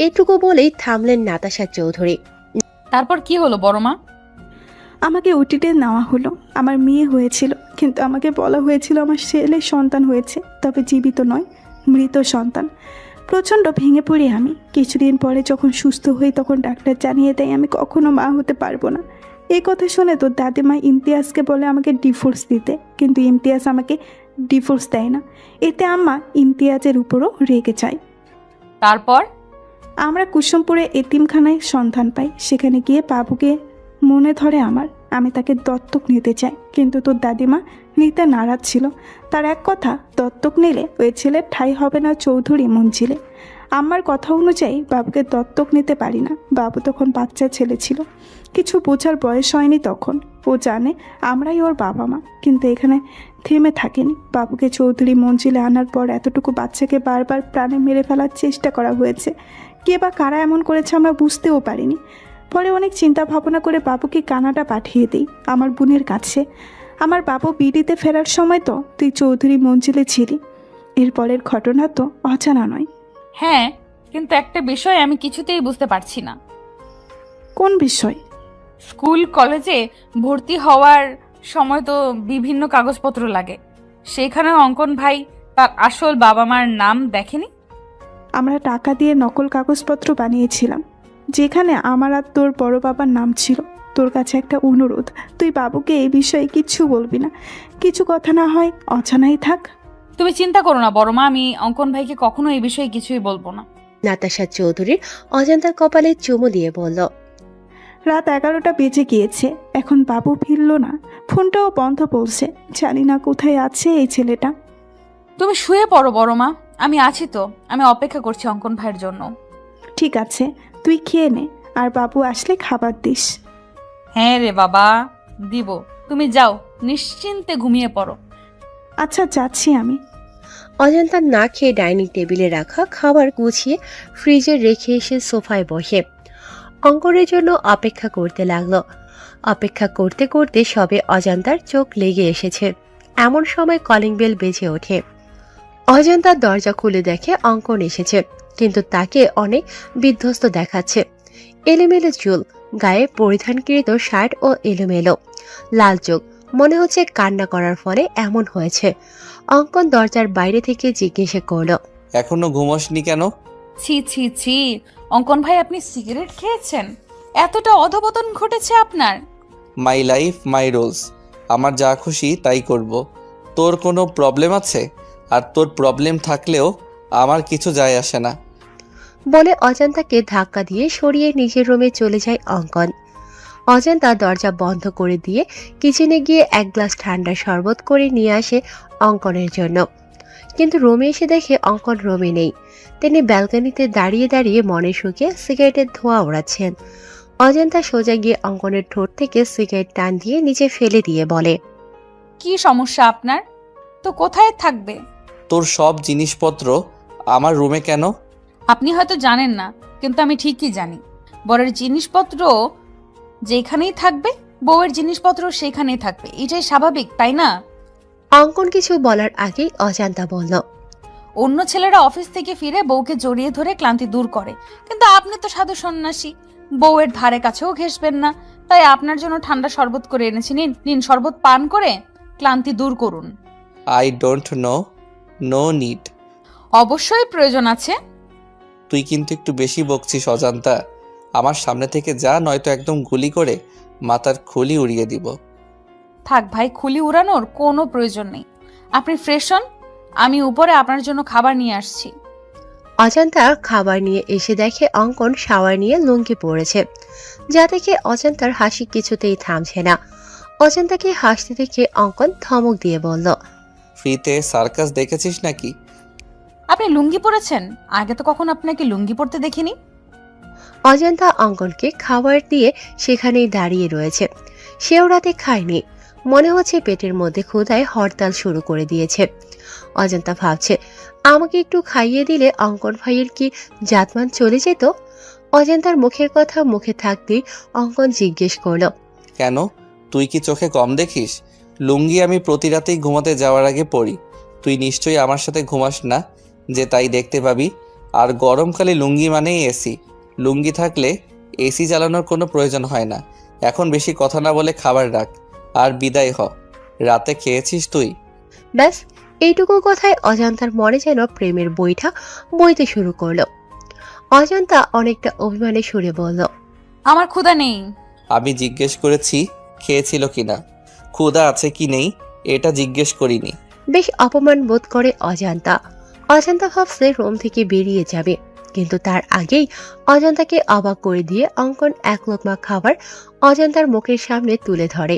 Speaker 2: এটুকু বলেই থামলেন নাতাশা চৌধুরী।
Speaker 3: তারপর কি হলো বড় মা?
Speaker 5: আমাকে ওটিতে নেওয়া হলো। আমার মেয়ে হয়েছিল, কিন্তু আমাকে বলা হয়েছিল আমার ছেলে সন্তান হয়েছে, তবে জীবিত নয়, মৃত সন্তান। প্রচণ্ড ভেঙে পড়ি আমি। কিছুদিন পরে যখন সুস্থ হই তখন ডাক্তার জানিয়ে দেয় আমি কখনো মা হতে পারবো না। এই কথা শুনে তো দাদিমা ইমতিয়াজকে বলে আমাকে ডিভোর্স দিতে, কিন্তু ইমতিয়াজ আমাকে ডিভোর্স দেয় না। এতে আম্মা ইমতিয়াজের উপরও রেগে যায়।
Speaker 3: তারপর
Speaker 5: আমরা কুসুমপুরে এতিমখানায় সন্ধান পাই। সেখানে গিয়ে বাবুকে মনে ধরে আমার। আমি তাকে দত্তক নিতে চাই, কিন্তু তোর দাদিমা নিতে নারাজ ছিল। তার এক কথা, দত্তক নিলে ওই ছেলের ঠাঁই হবে না চৌধুরী মঞ্জিলে। আমার কথা অনুযায়ী বাবুকে দত্তক নিতে পারি না। বাবু তখন বাচ্চা ছেলে ছিল, কিছু বোঝার বয়স হয়নি তখন। ও জানে আমরাই ওর বাবা মা, কিন্তু এখানে থেমে থাকেনি। বাবুকে চৌধুরী মঞ্জিলে আনার পর এতটুকু বাচ্চাকে বারবার প্রাণে মেরে ফেলার চেষ্টা করা হয়েছে। কে বা কারা এমন করেছে আমরা বুঝতেও পারিনি। পরে অনেক চিন্তা ভাবনা করে বাবুকে কানাডা পাঠিয়ে দিই আমার বোনের কাছে। আমার বাবু বিডিতে ফেরার সময় তো তুই চৌধুরী মঞ্জিলে ছিলি। এরপরের ঘটনা তো অজানা নয়।
Speaker 3: হ্যাঁ, কিন্তু একটা বিষয় আমি কিছুতেই বুঝতে পারছি না।
Speaker 5: কোন বিষয়?
Speaker 3: স্কুল কলেজে ভর্তি হওয়ার সময় তো বিভিন্ন কাগজপত্র লাগে, সেইখানেও অঙ্কন ভাই তার আসল বাবা মার নাম দেখেনি?
Speaker 5: আমরা টাকা দিয়ে নকল কাগজপত্র বানিয়েছিলাম, যেখানে আমার আর তোর বড় বাবার নাম ছিল। তোর কাছে একটা অনুরোধ, তুই বাবুকে এই বিষয়ে কিচ্ছু বলবি না। কিছু কথা না হয় অজানাই থাক।
Speaker 3: তুমি চিন্তা করো না বড় মা, আমি অঙ্কন ভাইকে কখনো এই বিষয়ে কিছুই বলবো না।
Speaker 2: নাতাশা চৌধুরীর অজান্তার কপালে চুমু দিয়ে বলল,
Speaker 5: রাত 11টা বেজে গিয়েছে, এখন বাবু ফিরল না। ফোনটাও বন্ধ বলছে। জানি না কোথায় আছে এই ছেলেটা।
Speaker 3: তুমি শুয়ে পড়ো বড় মা, আমি আছি তো। আমি অপেক্ষা করছি অঙ্কন ভাইয়ের জন্য।
Speaker 5: ঠিক আছে, তুই খেয়ে নে, আর বাবু আসলে খাবার দিস।
Speaker 3: হ্যাঁ রে বাবা, দিব। তুমি যাও, নিশ্চিন্তে ঘুমিয়ে পড়ো।
Speaker 5: আচ্ছা, যাচ্ছি আমি।
Speaker 2: অজান্তা না খেয়ে ডাইনিং টেবিলে রাখা খাবার গুছিয়ে ফ্রিজে রেখে এসে সোফায় বসে অঙ্কনের জন্য অপেক্ষা করতে লাগলো। অপেক্ষা করতে করতে সবে অজান্তার চোখ লেগে এসেছে। এমন সময় কলিং বেল বেজে ওঠে। অজান্তার দরজা খুলে দেখে অঙ্কন এসেছে, কিন্তু তাকে অনেক বিধ্বস্ত দেখাচ্ছে। এলোমেলো চুল, গায়ে পরিধানকৃত শার্ট ও এলোমেলো লাল চোখ, মনে হচ্ছে কান্না করার ফলে এমন হয়েছে। অঙ্কন দরজার বাইরে থেকে জিজ্ঞাসা করলো,
Speaker 1: এখনো ঘুমোসনি কেন?
Speaker 3: ছি ছি ছি, অঙ্কন ভাই আপনি সিগারেট খেয়েছেন? এতটা অধপতন ঘটেছে আপনার?
Speaker 1: মাই লাইফ মাই রুলস, আমার যা খুশি তাই করব। তোর কোনো প্রবলেম আছে? আর তোর প্রবলেম থাকলেও আমার কিছু যায় আসে না।
Speaker 2: বলে অজান্তাকে ধাক্কা দিয়ে সরিয়ে নিজের রুমে চলে যায় অঙ্কন। অজান্তা দরজা বন্ধ করে দিয়ে কিচেনে গিয়ে 1 গ্লাস ঠান্ডা শরবত করে নিয়ে আসে অঙ্কনের জন্য। কিন্তু রুমে এসে দেখে অঙ্কন রুমে নেই। তিনি ব্যালকনিতে দাঁড়িয়ে দাঁড়িয়ে মনে সুখে সিগারেটের ধোঁয়া ওড়াচ্ছেন। অজন্তা সোজা গিয়ে অঙ্কনের ঠোঁট থেকে সিগারেট টান দিয়ে নিচে ফেলে দিয়ে বলে,
Speaker 3: কি সমস্যা আপনার? তো কোথায় থাকবে?
Speaker 1: তোর সব জিনিসপত্র আমার রুমে কেন?
Speaker 3: আপনি হয়তো জানেন না, কিন্তু আমি ঠিকই জানি। বরের জিনিসপত্র যেখানেই থাকবে, বউয়ের জিনিসপত্র সেখানেই থাকবে। এটাই স্বাভাবিক, তাই না?
Speaker 2: অঙ্কন কিছু বলার আগেই অজান্তা বলল,
Speaker 3: অন্য ছেলেরা অফিস থেকে ফিরে বউকে জড়িয়ে ধরে ক্লান্তি দূর করে, কিন্তু আপনি তো সাধু সন্ন্যাসী, বউয়ের ধারে কাছেও ঘেঁষবেন না। তাই আপনার জন্য ঠান্ডা শরবত করে এনেছি, নিন নিন, শরবত পান করে ক্লান্তি দূর করুন।
Speaker 1: I don't know, no need.
Speaker 3: অবশ্যই প্রয়োজন আছে।
Speaker 1: তুই কিন্তু একটু বেশি বকছিস অজান্তা। আমার সামনে থেকে যা, নয়তো একদম গুলি করে মাথার খুলি উড়িয়ে দিব।
Speaker 3: থাক ভাই, খুলি উড়ানোর কোনো প্রয়োজন নেই। আপনি ফ্রেশ হন, আমি উপরে আপনার জন্য খাবার নিয়ে আসছি।
Speaker 2: অজান্তা খাবার নিয়ে এসে দেখে অঙ্কন শাওয়ার নিয়ে লুঙ্গি পড়েছে, যা দেখে অজান্তার হাসি কিছুতেই থামছে না। অজান্তাকে হাসতে দেখে অঙ্কন ধমক দিয়ে বলল,
Speaker 1: ফ্রিতে সার্কাস দেখেছিস নাকি?
Speaker 3: আপনি লুঙ্গি পরেছেন? আগে তো কখন আপনাকে লুঙ্গি পরতে দেখিনি।
Speaker 2: অজান্তা অঙ্কনকে খাবার দিয়ে সেখানেই দাঁড়িয়ে রয়েছে। সেও রাতে খায়নি, মনে হচ্ছে পেটের মধ্যে ক্ষুধায় হরতাল শুরু করে দিয়েছে। অজান্তা ভাবছে, আমাকে একটু খাইয়ে দিলে অঙ্কন ভাইয়ের কি জাতমান চলে যেত। অজান্তার মুখের কথা মুখে থাকতেই অঙ্কন জিজ্ঞেস করল,
Speaker 1: কেন, তুই কি চোখে কম দেখিস? লুঙ্গি আমি প্রতি রাতেই ঘুমাতে যাওয়ার আগে পরি। তুই নিশ্চয়ই আমার সাথে ঘুমাস না, যে তাই দেখতে পাবি। আর গরমকালে লুঙ্গি মানেই এসি। লুঙ্গি থাকলে এসি চালানোর কোনো প্রয়োজন হয় না। এখন বেশি কথা না বলে খাবার রাখ আর বিদায় হ। রাতে খেয়েছিস তুই?
Speaker 2: ব্যাস এইটুকু কথায় অজান্তার মনে যেন প্রেমের বইটা বইতে শুরু করলো। অজান্তা অনেকটা অভিমানে সুরে বলল,
Speaker 3: আমার ক্ষুধা নেই।
Speaker 1: আমি জিজ্ঞেস করেছি খেয়েছিল কিনা, ক্ষুধা আছে কি নেই এটা জিজ্ঞেস করিনি।
Speaker 2: বেশ অপমান বোধ করে অজান্তা। অজান্তা ভাবছে রুম থেকে বেরিয়ে যাবে, কিন্তু তার আগেই অজান্তাকে অবাক করে দিয়ে অঙ্কন এক লোকমা খাবার অজান্তার মুখের সামনে তুলে ধরে,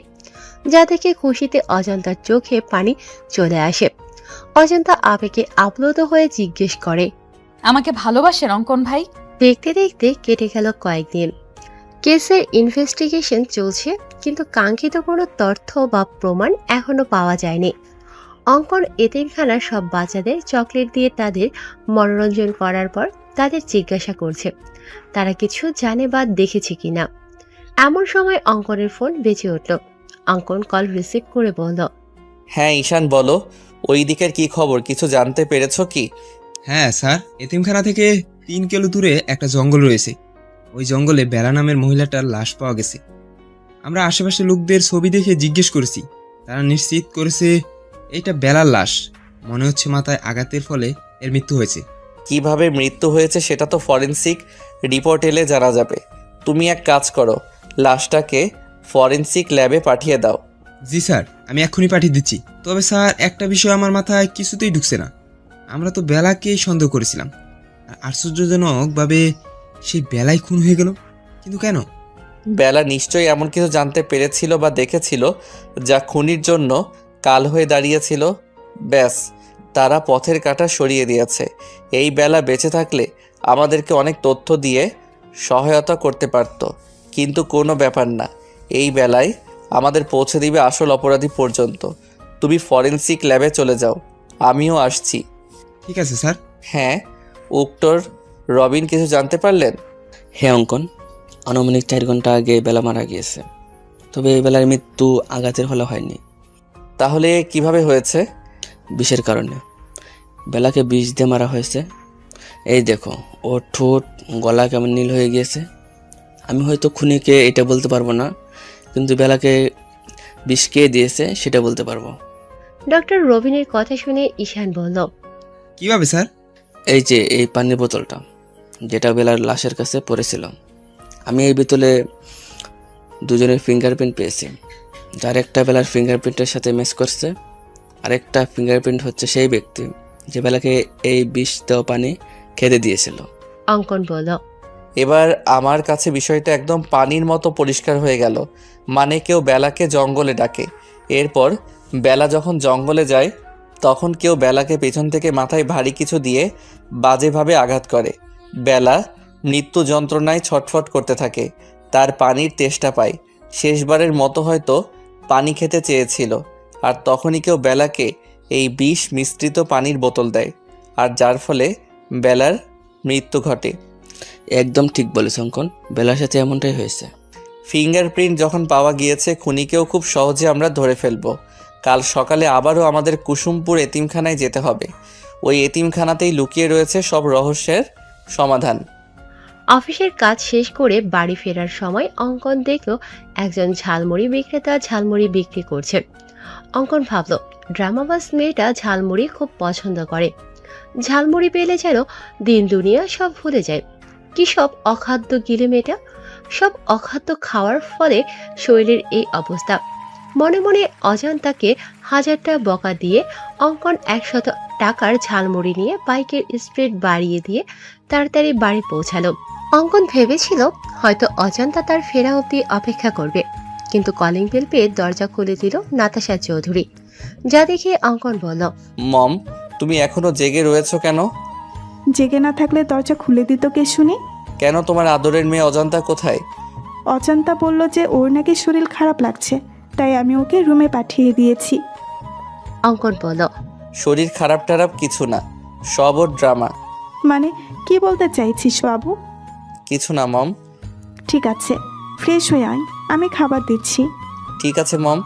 Speaker 2: যা দেখে খুশিতে অজান্তার চোখে পানি চলে আসে। অজান্তা আবেগে আপ্লুত হয়ে জিজ্ঞেস করে,
Speaker 3: আমাকে ভালোবাসেন অঙ্কন ভাই?
Speaker 2: দেখতে দেখতে কেটে গেল কয়েকদিন। কেসের ইনভেস্টিগেশন চলছে, কিন্তু কাঙ্ক্ষিত কোনো তথ্য বা প্রমাণ এখনো পাওয়া যায়নি। অঙ্কন এতিমখানার সব বাচ্চাদের চকলেট দিয়ে তাদের মনোরঞ্জন করার পর তাদের জিজ্ঞাসা করছে তারা কিছু জানে বা দেখেছে কিনা। এমন সময় অঙ্কনের ফোন বেজে উঠল। অঙ্কন কল রিসিভ করে বলল,
Speaker 1: হ্যাঁ ঈশান বলো, ওই দিকের কি খবর, কিছু জানতে পেরেছো কি?
Speaker 9: হ্যাঁ স্যার, এতিমখানা থেকে 3 কিলো দূরে একটা জঙ্গল রয়েছে। ওই জঙ্গলে বেলা নামের মহিলাটার লাশ পাওয়া গেছে। আমরা আশেপাশে লোকদের ছবি দেখে জিজ্ঞেস করেছি, তারা নিশ্চিত করেছে এটা বেলার লাশ। মনে হচ্ছে মাথায় আঘাতের ফলে এর মৃত্যু হয়েছে।
Speaker 1: কিভাবে মৃত্যু হয়েছে সেটা তো ফরেনসিক রিপোর্ট এলে জানা যাবে। তুমি এক কাজ করো, লাশটাকে ফরেনসিক ল্যাবে পাঠিয়ে দাও।
Speaker 9: জি স্যার, আমি এক্ষুনি পাঠিয়ে দিচ্ছি। তবে স্যার, একটা বিষয় আমার মাথায় কিছুতেই ঢুকছে না। আমরা তো বেলাকেই সন্দেহ করেছিলাম, আর আশ্চর্যজনকভাবে সেই বেলাই খুন হয়ে গেল। কিন্তু কেন?
Speaker 1: বেলা নিশ্চয়ই এমন কিছু জানতে পেরেছিল বা দেখেছিল যা খুনির জন্য কাল হয়ে দাঁড়িয়েছিল। ব্যাস, তারা পথের কাঁটা সরিয়ে দিয়েছে। এই বেলা বেঁচে থাকলে আমাদেরকে অনেক তথ্য দিয়ে সহায়তা করতে পারত, কিন্তু কোনো ব্যাপার না। এই বেলায় আমাদের পৌঁছে দিবে আসল অপরাধী পর্যন্ত। তুমি ফরেনসিক ল্যাবে চলে যাও, আমিও আসছি।
Speaker 9: ঠিক আছে স্যার।
Speaker 1: হ্যাঁ, উক্টর রবিন কিছু জানতে পারলেন?
Speaker 10: হ্যাঁ অঙ্কন, আনুমানিক 4 ঘন্টা আগে বেলা মারা গিয়েছে। তবে এই বেলার মৃত্যু আঘাতের ফলে হয়নি।
Speaker 1: তাহলে কিভাবে হয়েছে?
Speaker 10: বিষের কারণে। বেলাকে বিষ দিয়ে মারা হয়েছে। এই দেখো, ওর ঠোঁট গলা কেমন নীল হয়ে গিয়েছে। আমি হয়তো খুনিকে এটা বলতে পারবো না, কিন্তু বেলাকে বিষ কে দিয়েছে সেটা বলতে পারবো।
Speaker 2: ডক্টর রবিনের কথা শুনে ঈশান বলল,
Speaker 9: কিভাবে স্যার?
Speaker 10: এই যে এই পানির বোতলটা, যেটা বেলার লাশের কাছে পড়েছিল, আমি এই বোতলে দুজনের ফিঙ্গারপ্রিন্ট পেয়েছি। যার একটা বেলার ফিঙ্গারপ্রিন্টের সাথে ম্যাচ করছে, আরেকটা ফিঙ্গারপ্রিন্ট হচ্ছে সেই ব্যক্তি যে বেলাকে এই বিষ দেওয়া পানি খেতে দিয়েছিল।
Speaker 2: অঙ্কন বলল,
Speaker 1: এবার আমার কাছে বিষয়টা একদম পানির মতো পরিষ্কার হয়ে গেল। মানে কেউ বেলাকে জঙ্গলে ডাকে, এরপর বেলা যখন জঙ্গলে যায় তখন কেউ বেলাকে পেছন থেকে মাথায় ভারী কিছু দিয়ে বাজেভাবে আঘাত করে। বেলা মৃত্যু যন্ত্রণায় ছটফট করতে থাকে। তার পানির তেষ্টা পায়। শেষবারের মতো হয়তো পানি খেতে চেয়েছিল, আর তখনই কেউ বেলাকে এই বিষ মিশ্রিত পানির বোতল দেয়, আর যার ফলে বেলার মৃত্যু ঘটে।
Speaker 10: একদম ঠিক বলেছ অঙ্কন, বেলার সাথে এমনটাই হয়েছে।
Speaker 1: ফিঙ্গারপ্রিন্ট যখন পাওয়া গিয়েছে, খুনিকেও খুব সহজে আমরা ধরে ফেলব। কাল সকালে আবারও আমাদের কুসুমপুর এতিমখানায় যেতে হবে। ওই এতিমখানাতেই লুকিয়ে রয়েছে সব রহস্যের সমাধান।
Speaker 2: অফিসের কাজ শেষ করে বাড়ি ফেরার সময় অঙ্কন দেখল একজন ঝালমুড়ি বিক্রেতা ঝালমুড়ি বিক্রি করছে। অঙ্কন ভাবল ড্রামাবাজ মেয়েটা ঝালমুড়ি খুব পছন্দ করে। ঝালমুড়ি পেলে যেন দিন দুনিয়া সব ভুলে যায়। কি সব অখাদ্য গিলে মেয়েটা! সব অখাদ্য খাওয়ার ফলে শরীরের এই অবস্থা। মনে মনে অজান্তাকে 1000টা বকা দিয়ে অঙ্কন 100 টাকার ঝালমুড়ি নিয়ে বাইকের স্পিড বাড়িয়ে দিয়ে তাড়াতাড়ি বাড়ি পৌঁছালো। অঙ্কন ভেবেছিল হয়তো অজান্তা তার ফেরা অবধি অপেক্ষা করবে, কিন্তু কলিং বেল পেয়ে দরজা খুলে দিল নাতাশা চৌধুরী। যা দেখে অঙ্কন বলল,
Speaker 1: মম, তুমি এখনো জেগে রয়েছো কেন?
Speaker 5: জেগে না থাকলে দরজা খুলে দিত কে শুনি?
Speaker 1: কেন, তোমার আদরের মেয়ে অজান্তা কোথায়?
Speaker 5: অজান্তা বলল যে ওর নাকি শরীর খারাপ লাগছে, তাই আমি ওকে রুমে পাঠিয়ে দিয়েছি।
Speaker 2: অঙ্কন বলল,
Speaker 1: শরীর খারাপ টারাপ কিছু না, সব ওর ড্রামা।
Speaker 5: মানে কি বলতে চাইছিস বাবু?
Speaker 1: কিছু না মম।
Speaker 5: ঠিক আছে, ফ্রেশ হয়ে আয়, আমি খাবার দিচ্ছি।
Speaker 1: ঠিক আছে মম।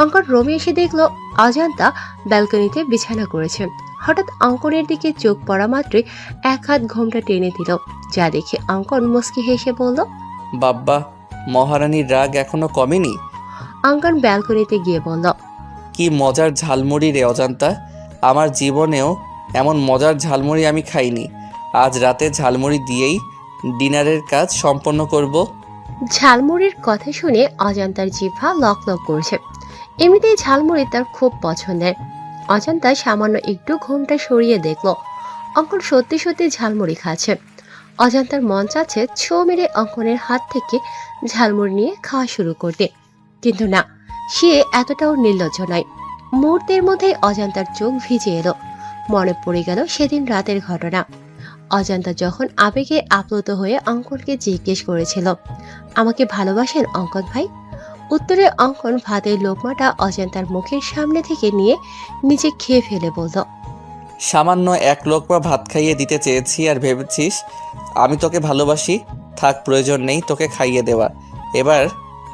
Speaker 2: অঙ্কন রুমে এসে দেখল অজান্তা ব্যালকনিতে বিছানা করেছে। হঠাৎ অঙ্কনের দিকে চোখ পড়া মাত্রই এক হাত ঘোমটা টেনে দিল, যা দেখে অঙ্কন মুচকি হেসে বলল,
Speaker 1: বাব্বা, মহারানীর রাগ এখনো কমেনি?
Speaker 2: অঙ্কন ব্যালকনিতে গিয়ে বলল,
Speaker 1: কি মজার ঝালমুড়ি রে অজান্তা, আমার জীবনেও এমন মজার ঝালমুড়ি আমি খাইনি। আজ রাতে ঝালমুড়ি দিয়েই ডিনারের কাজ সম্পন্ন করব।
Speaker 2: ঝালমুড়ির কথা শুনে অজান্তার জিহ্বা লক লক করছে। এমনিতেই ঝালমুড়ি তার খুব পছন্দের। অজান্তা সামান্য একটু ঘোমটা সরিয়ে দেখল অঙ্কন সত্যি সত্যি ঝালমুড়ি খাচ্ছে। অজান্তার মন চাচ্ছে ছো মেরে অঙ্কনের হাত থেকে ঝালমুড়ি নিয়ে খাওয়া শুরু করতে, কিন্তু না, সে এতটাও নির্লজ্জ নয়। মুহূর্তের মধ্যেই অজান্তার চোখ ভিজে এলো। মনে পড়ে গেল সেদিন রাতের ঘটনা। অজান্তা যখন আবেগে আপ্লুত হয়ে অঙ্কনকে জিজ্ঞেস করেছিল, আমাকে ভালোবাসেন অঙ্কন ভাই? উত্তরে অঙ্কন ভাতের লোকমাটা অজান্তার মুখের সামনে থেকে নিয়ে নিচে খেয়ে ফেলে বলল,
Speaker 1: সামান্য এক লোকমা ভাত খাইয়ে দিতে চেয়েছি আর ভেবেছিস আমি তোকে ভালোবাসি? থাক, প্রয়োজন নেই তোকে খাইয়ে দেওয়া। এবার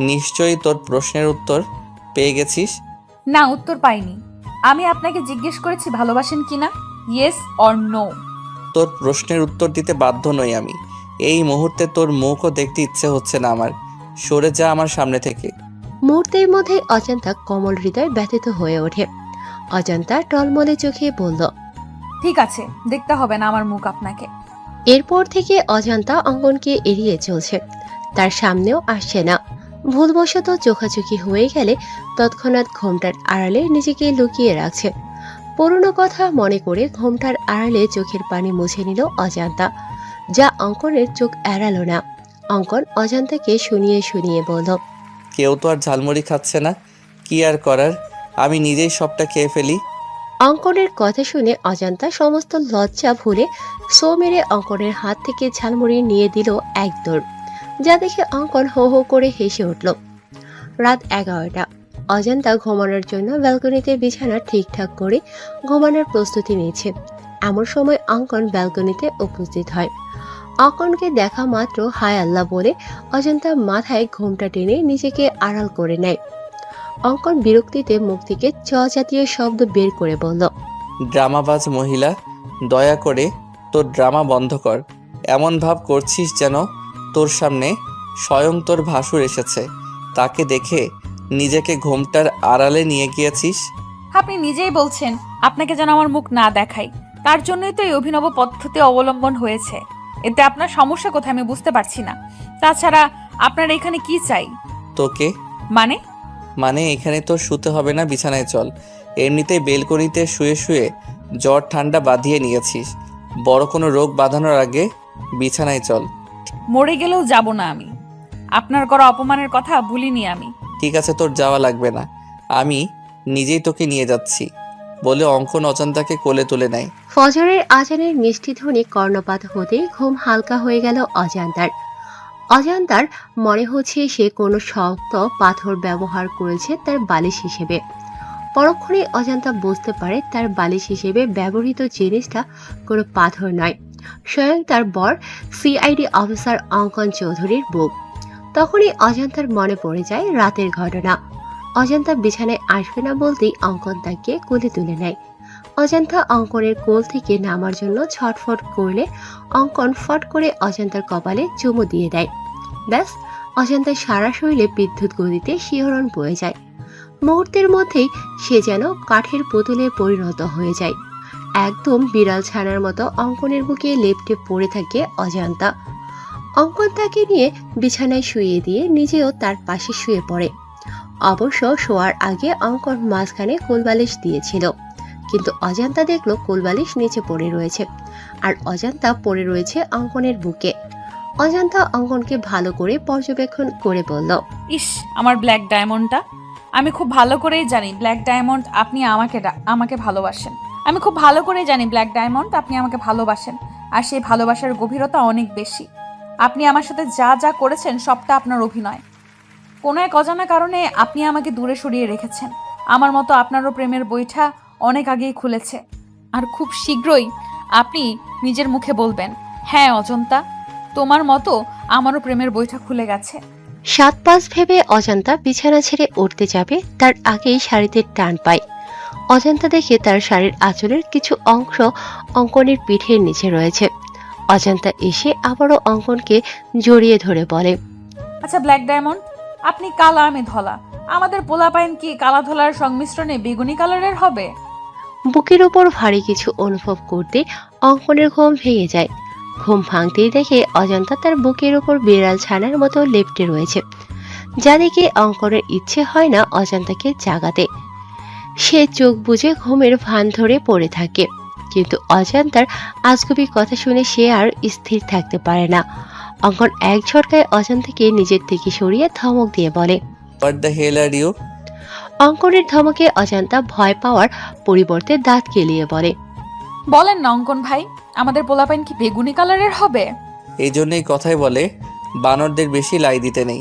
Speaker 1: নিশ্চয়ই তোর প্রশ্নের উত্তর পেয়ে গেছিস।
Speaker 3: না, উত্তর পাইনি। আমি আপনাকে জিজ্ঞেস করেছি ভালোবাসেন কিনা, ইয়েস অর নো।
Speaker 1: তোর প্রশ্নের উত্তর দিতে বাধ্য নই আমি। এই মুহূর্তে তোর মুখও দেখতে ইচ্ছে হচ্ছে না আমার। সরে যা আমার সামনে থেকে।
Speaker 2: মুহূর্তের মধ্যে অজান্তা কোমল হৃদয় ব্যথিত হয়ে ওঠে। অজান্তা টলমলে চোখে বলল,
Speaker 3: ঠিক আছে, দেখতে হবে না আমার মুখ আপনাকে।
Speaker 2: এরপর থেকে অজান্তা অঙ্কনকে এড়িয়ে চলছে, তার সামনেও আসছে না। ভুলবশত চোখাচোখি হয়ে গেলে তৎক্ষণাৎ ঘোমটার আড়ালে নিজেকে লুকিয়ে রাখছে। পুরনো কথা মনে করে ঘোমটার আড়ালে চোখের পানি মুছে নিল অজান্তা, যা অঙ্কনের চোখ এড়ালো না। অঙ্কন অজান্তাকে শুনিয়ে শুনিয়ে বলল,
Speaker 1: কেউ তো আর ঝালমুড়ি খাচ্ছে না, কি আর করার, আমি নিজেই সবটা খেয়ে ফেলি।
Speaker 2: অঙ্কনের কথা শুনে অজান্তা সমস্ত লজ্জা ভুলে সো মেরে অঙ্কনের হাত থেকে ঝালমুড়ি নিয়ে দিল এক দৌড়, যা দেখে অঙ্কন হো হো করে হেসে উঠল। রাত 11টা। অজান্তা ঘুমানোর জন্য ব্যালকনিতে বিছানা ঠিকঠাক করে ঘুমানোর প্রস্তুতি নিয়েছে। এমন সময় অঙ্কন ব্যালকনিতে উপস্থিত হয়। অঙ্কনকে দেখা মাত্র হায় আল্লাহ বলে অজান্তা মাথায় ঘোমটা টেনে নিজেকে আড়াল করে নেয়। অঙ্কন বিরক্তিতে মুখ থেকে চ জাতীয় শব্দ বের করে বলল,
Speaker 1: ড্রামাবাজ মহিলা, দয়া করে তোর ড্রামা বন্ধ কর। এমন ভাব করছিস যেন তোর সামনে স্বয়ং তোর ভাসুর এসেছে, তাকে দেখে নিজেকে ঘোমটার আড়ালে নিয়ে গিয়েছিস।
Speaker 3: আপনি নিজেই বলছেন আপনাকে যেন আমার মুখ না দেখাই, তার জন্যই তো এই অভিনব পদ্ধতি অবলম্বন হয়েছে। এতে আপনার সমস্যা কোথায় আমি বুঝতে পারছি না। তাছাড়া আপনার এখানে কি চাই?
Speaker 1: তোকে মানে এখানে তো শুতে হবে না, বিছানায় চল। এমনিতেই বেলকনিতে শুয়ে শুয়ে জ্বর ঠান্ডা বাঁধিয়ে নিয়েছিস, বড় কোনো রোগ বাঁধানোর আগে বিছানায় চল।
Speaker 3: মরে গেলেও যাব না আমি। আপনার করা অপমানের কথা ভুলিনি আমি।
Speaker 1: ঠিক আছে, তোর যাওয়া লাগবে না, আমি নিজেই তোকে নিয়ে যাচ্ছি বলে অঙ্কন অজান্তাকে কোলে তুলে নেয়।
Speaker 2: ফজরের আজানের মিষ্টি ধ্বনি কর্ণপাত হতেই ঘুম হালকা হয়ে গেল অজান্তার। অজান্তার মনে হচ্ছে সে কোনো শক্ত পাথর ব্যবহার করেছে তার বালিশ হিসেবে। পরক্ষণে অজান্তা বুঝতে পারে তার বালিশ হিসেবে ব্যবহৃত জিনিসটা কোনো পাথর নয়, স্বয়ং তার বর সিআইডি অফিসার অঙ্কন চৌধুরীর বুক। তখনই অজান্তার মনে পড়ে যায় রাতের ঘটনা। অজান্তা বিছানায় আসবে না বলতেই অঙ্কন তাকে কোলে তুলে নেয়। অজান্তা অঙ্কনের কোল থেকে নামার জন্য ছটফট করলে অঙ্কন ফট করে অজান্তার কপালে চুমু দিয়ে দেয়। ব্যাস, অজান্তার সারা শরীরে বিদ্যুৎ গতিতে শিহরণ বয়ে যায়। মুহূর্তের মধ্যেই সে যেন কাঠের পুতুলে পরিণত হয়ে যায়। একদম বিড়াল ছানার মতো অঙ্কনের বুকে লেপ্টে পড়ে থাকে অজান্তা। অঙ্কন তাকে নিয়ে বিছানায় শুইয়ে দিয়ে নিজেও তার পাশে শুয়ে পড়ে। অবশ্য শোয়ার আগে অঙ্কন মাঝখানে কোলবালিশ দিয়েছিল, কিন্তু অজান্তা দেখলো কোলবালিশ নিচে পড়ে রয়েছে আর অজান্তা পড়ে রয়েছে অঙ্কনের বুকে। অজান্তা অঙ্কনকে ভালো করে পর্যবেক্ষণ করে বলল,
Speaker 3: ইস, আমার ব্ল্যাক ডায়মন্ডটা। আমি খুব ভালো করেই জানি ব্ল্যাক ডায়মন্ড আপনি আমাকে ভালোবাসেন। আমি খুব ভালো করেই জানি ব্ল্যাক ডায়মন্ড আপনি আমাকে ভালোবাসেন, আর সেই ভালোবাসার গভীরতা অনেক বেশি। আপনি আমার সাথে যা যা করেছেন সবটা আপনার অভিনয়। কোনো এক অজানা কারণে আপনি আমাকে দূরে সরিয়ে রেখেছেন। আমার মতো আপনারও প্রেমের বইটা অনেক আগেই খুলেছে, আর খুব শীঘ্রই আপনি নিজের মুখে বলবেন, হ্যাঁ অজন্তা, তোমার মতো আমারও প্রেমের বইটা খুলে গেছে।
Speaker 2: 7-5 ভেবে অজান্তা বিছানা ছেড়ে উঠতে যাবে, তার আগেই শাড়িতে টান পায়। অজান্তা দেখে তার শাড়ির আঁচলের কিছু অংশ অঙ্কনের পিঠের নিচে রয়েছে। অজান্তা এসে আবারও অঙ্কনকে জড়িয়ে ধরে বলে,
Speaker 3: আচ্ছা ব্ল্যাক ডায়মন্ড, আপনি কালা আমি ধলা, আমাদের পোলাপাইন কি কালা ধলার সংমিশ্রণে বেগুনি কালারের হবে?
Speaker 2: বুকের উপর ভারী কিছু অনুভব করতে অঙ্কনের ঘুম ভেঙে যায়। ঘুম ভাঙতেই দেখে অজান্তা তার বুকের উপর বিড়াল ছানার মতো লেপ্টে রয়েছে, যা দেখে অঙ্কনের ইচ্ছে হয় না অজান্তাকে জাগাতে। সে চোখ বুজে ঘুমের ভান ধরে পড়ে থাকে, কিন্তু অজান্তার আজগুবি কথা শুনে সে আর স্থির থাকতে পারে না। অঙ্কন এক ঝটকায় অজান্তাকে নিজের থেকে সরিয়ে ধমক দিয়ে বলে,
Speaker 1: what the hell are you?
Speaker 2: অঙ্কনের ধমকে অজান্তা ভয় পাওয়ার পরিবর্তে দাঁত কেলিয়ে বলে,
Speaker 3: বলেন না অঙ্কন ভাই, আমাদের পোলাপাইন কি বেগুনি কালারের হবে?
Speaker 1: এই জন্যই কথাই বলে বানরদের বেশি লাই দিতে নেই।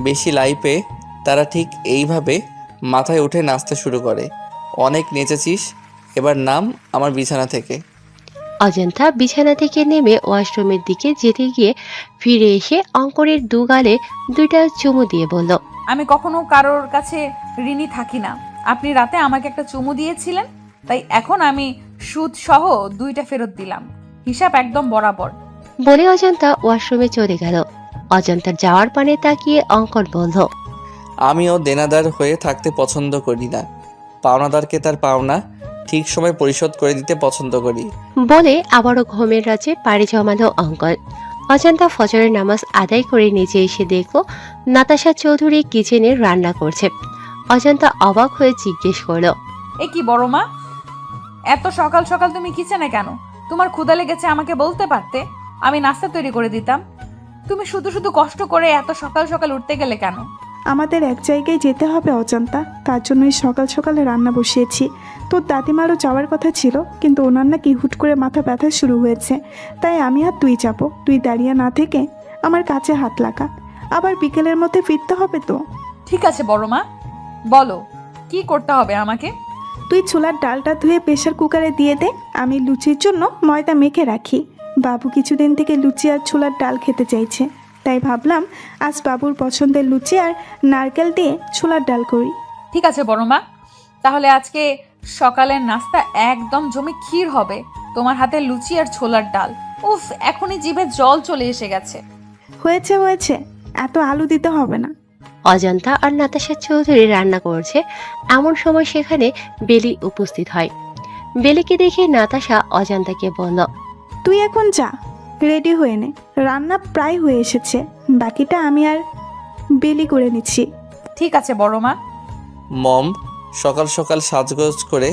Speaker 1: বেশি লাই পেয়ে তারা ঠিক এইভাবে মাথায় উঠে নাচতে শুরু করে। অনেক নেচেছিস, এবার নাম আমার বিছানা থেকে।
Speaker 2: অজান্তা বিছানা থেকে নেমে ওয়াশরুমের দিকে যেতে গিয়ে ফিরে এসে অঙ্কনের দুগালে 2টা চুমু দিয়ে বলল,
Speaker 3: আমি কখনো কারোর কাছে ঋণী থাকি না। আপনি রাতে আমাকে একটা চুমু দিয়েছিলেন, তাই এখন আমি সুদ সহ 2টা ফেরত দিলাম। হিসাব একদম বরাবর।
Speaker 2: বলে অজান্তা ওয়াশরুমে চলে গেল। অজান্তার যাওয়ার পানে তাকিয়ে অঙ্কন বলল,
Speaker 1: আমিও দেনাদার হয়ে থাকতে পছন্দ করি না। পাওনাদারকে তার পাওনা ঠিক সময় পরিশোধ করে দিতে পছন্দ করি।
Speaker 2: বলে আবারও ঘুমের রাজ্যে পাড়ি জমালো অঙ্কন। অজান্তা ফজরের নামাজ আদায় করে নিচে এসে দেখলো নাতাশা চৌধুরী কিচেনে রান্না করছে। অজান্তা অবাক হয়ে জিজ্ঞেস করলো,
Speaker 3: এ কি বড় মা, এত সকাল সকাল তুমি কিচেনে কেন? তোমার ক্ষুধা লেগেছে আমাকে বলতে পারতে, আমি নাস্তা তৈরি করে দিতাম। তুমি শুধু শুধু কষ্ট করে এত সকাল সকাল উঠতে গেলে কেন?
Speaker 5: আমাদের এক জায়গায় যেতে হবে অজান্তা, তার জন্যই সকাল সকালে রান্না বসিয়েছি। তোর দাদিমারও যাওয়ার কথা ছিল, কিন্তু ওনার নাকি হুট করে মাথা ব্যথা শুরু হয়েছে, তাই আমি আর তুই যাব। তুই দাঁড়িয়ে না থেকে আমার কাছে হাত লাগা, আবার বিকেলের মধ্যে ফিরতে হবে তো।
Speaker 3: ঠিক আছে বড় মা, বলো কি করতে হবে আমাকে?
Speaker 5: তুই ছোলার ডালটা ধুয়ে প্রেশার কুকারে দিয়ে দে, আমি লুচির জন্য ময়দা মেখে রাখি। বাবু কিছুদিন থেকে লুচি আর ছোলার ডাল খেতে চাইছে, তাই ভাবলাম আজ বাবুর পছন্দের লুচি আর নারকেল দিয়ে ছোলার ডাল করি।
Speaker 3: ঠিক আছে বড় মা, তাহলে আজকে সকালের নাস্তা একদম জমে ক্ষীর হবে। তোমার হাতে লুচি আর ছোলার ডাল, উফ, এখনই জিভে জল চলে এসে গেছে।
Speaker 5: হয়েছে হয়েছে, এত আলু দিতে হবে না।
Speaker 2: অজান্তা আর নাতাশা চৌধুরী রান্না করছে, এমন সময় সেখানে বেলি উপস্থিত হয়। বেলিকে দেখে নাতাশা অজান্তাকে বলল,
Speaker 5: তুই এখন যা, রেডি হয়ে নে, রান্না প্রায় হয়ে এসেছে, বাকিটা আমি আর বেলি করে নিচ্ছি।
Speaker 3: ঠিক আছে বড় মা।
Speaker 1: মম, সকাল সকাল সাজগোজ করে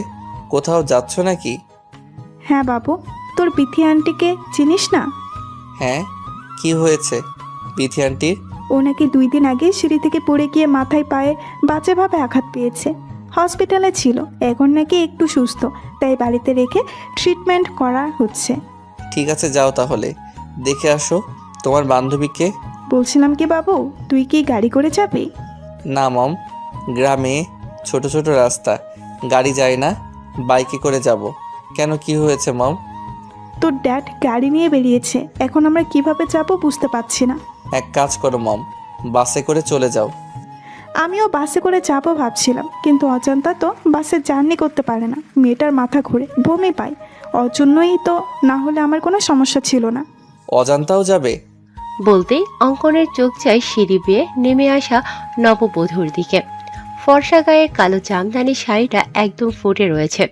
Speaker 1: কোথাও যাচ্ছ নাকি?
Speaker 5: হ্যাঁ বাবু, তোর বিথি আন্টিকে চিনিস না?
Speaker 1: হ্যাঁ, কি হয়েছে বিথি আন্টির?
Speaker 5: ও নাকি 2 দিন আগে সিঁড়ি থেকে পড়ে গিয়ে মাথায় পায়ে বাজেভাবে আঘাত পেয়েছে, হসপিটালে ছিল, এখন নাকি একটু সুস্থ, তাই বাড়িতে রেখে ট্রিটমেন্ট করা হচ্ছে।
Speaker 1: ঠিক আছে, যাও তাহলে, দেখে আসো তোমার বান্ধবীকে
Speaker 5: বলছিলাম কি বাবু, তুই কি গাড়ি করে যাবি?
Speaker 1: না মম, গ্রামে ছোট ছোট রাস্তা, গাড়ি যায় না, বাইকে করে যাব। কেন, কি হয়েছে মম?
Speaker 5: তোর ড্যাড গাড়ি নিয়ে বেরিয়েছে, এখন আমরা কিভাবে যাব বুঝতে পারছি না।
Speaker 1: এক কাজ করো মম, বাসে করে চলে যাও।
Speaker 5: আমিও বাসে করে যাবো ভাবছিলাম, কিন্তু অজান্তা তো বাসে জার্নি করতে পারে না, মেয়েটার মাথা ঘুরে বমি পায়। ওর জন্যই তো, না হলে আমার কোনো সমস্যা ছিল না।
Speaker 1: অজান্তাও যাবে?
Speaker 2: বলতেই অঙ্কনের চোখ যায় সিঁড়ি বেয়ে নেমে আসা নববধূর দিকে। ফর্সা গায়ের কালো জামদানি শাড়িটা একদম ফুটে রয়েছে,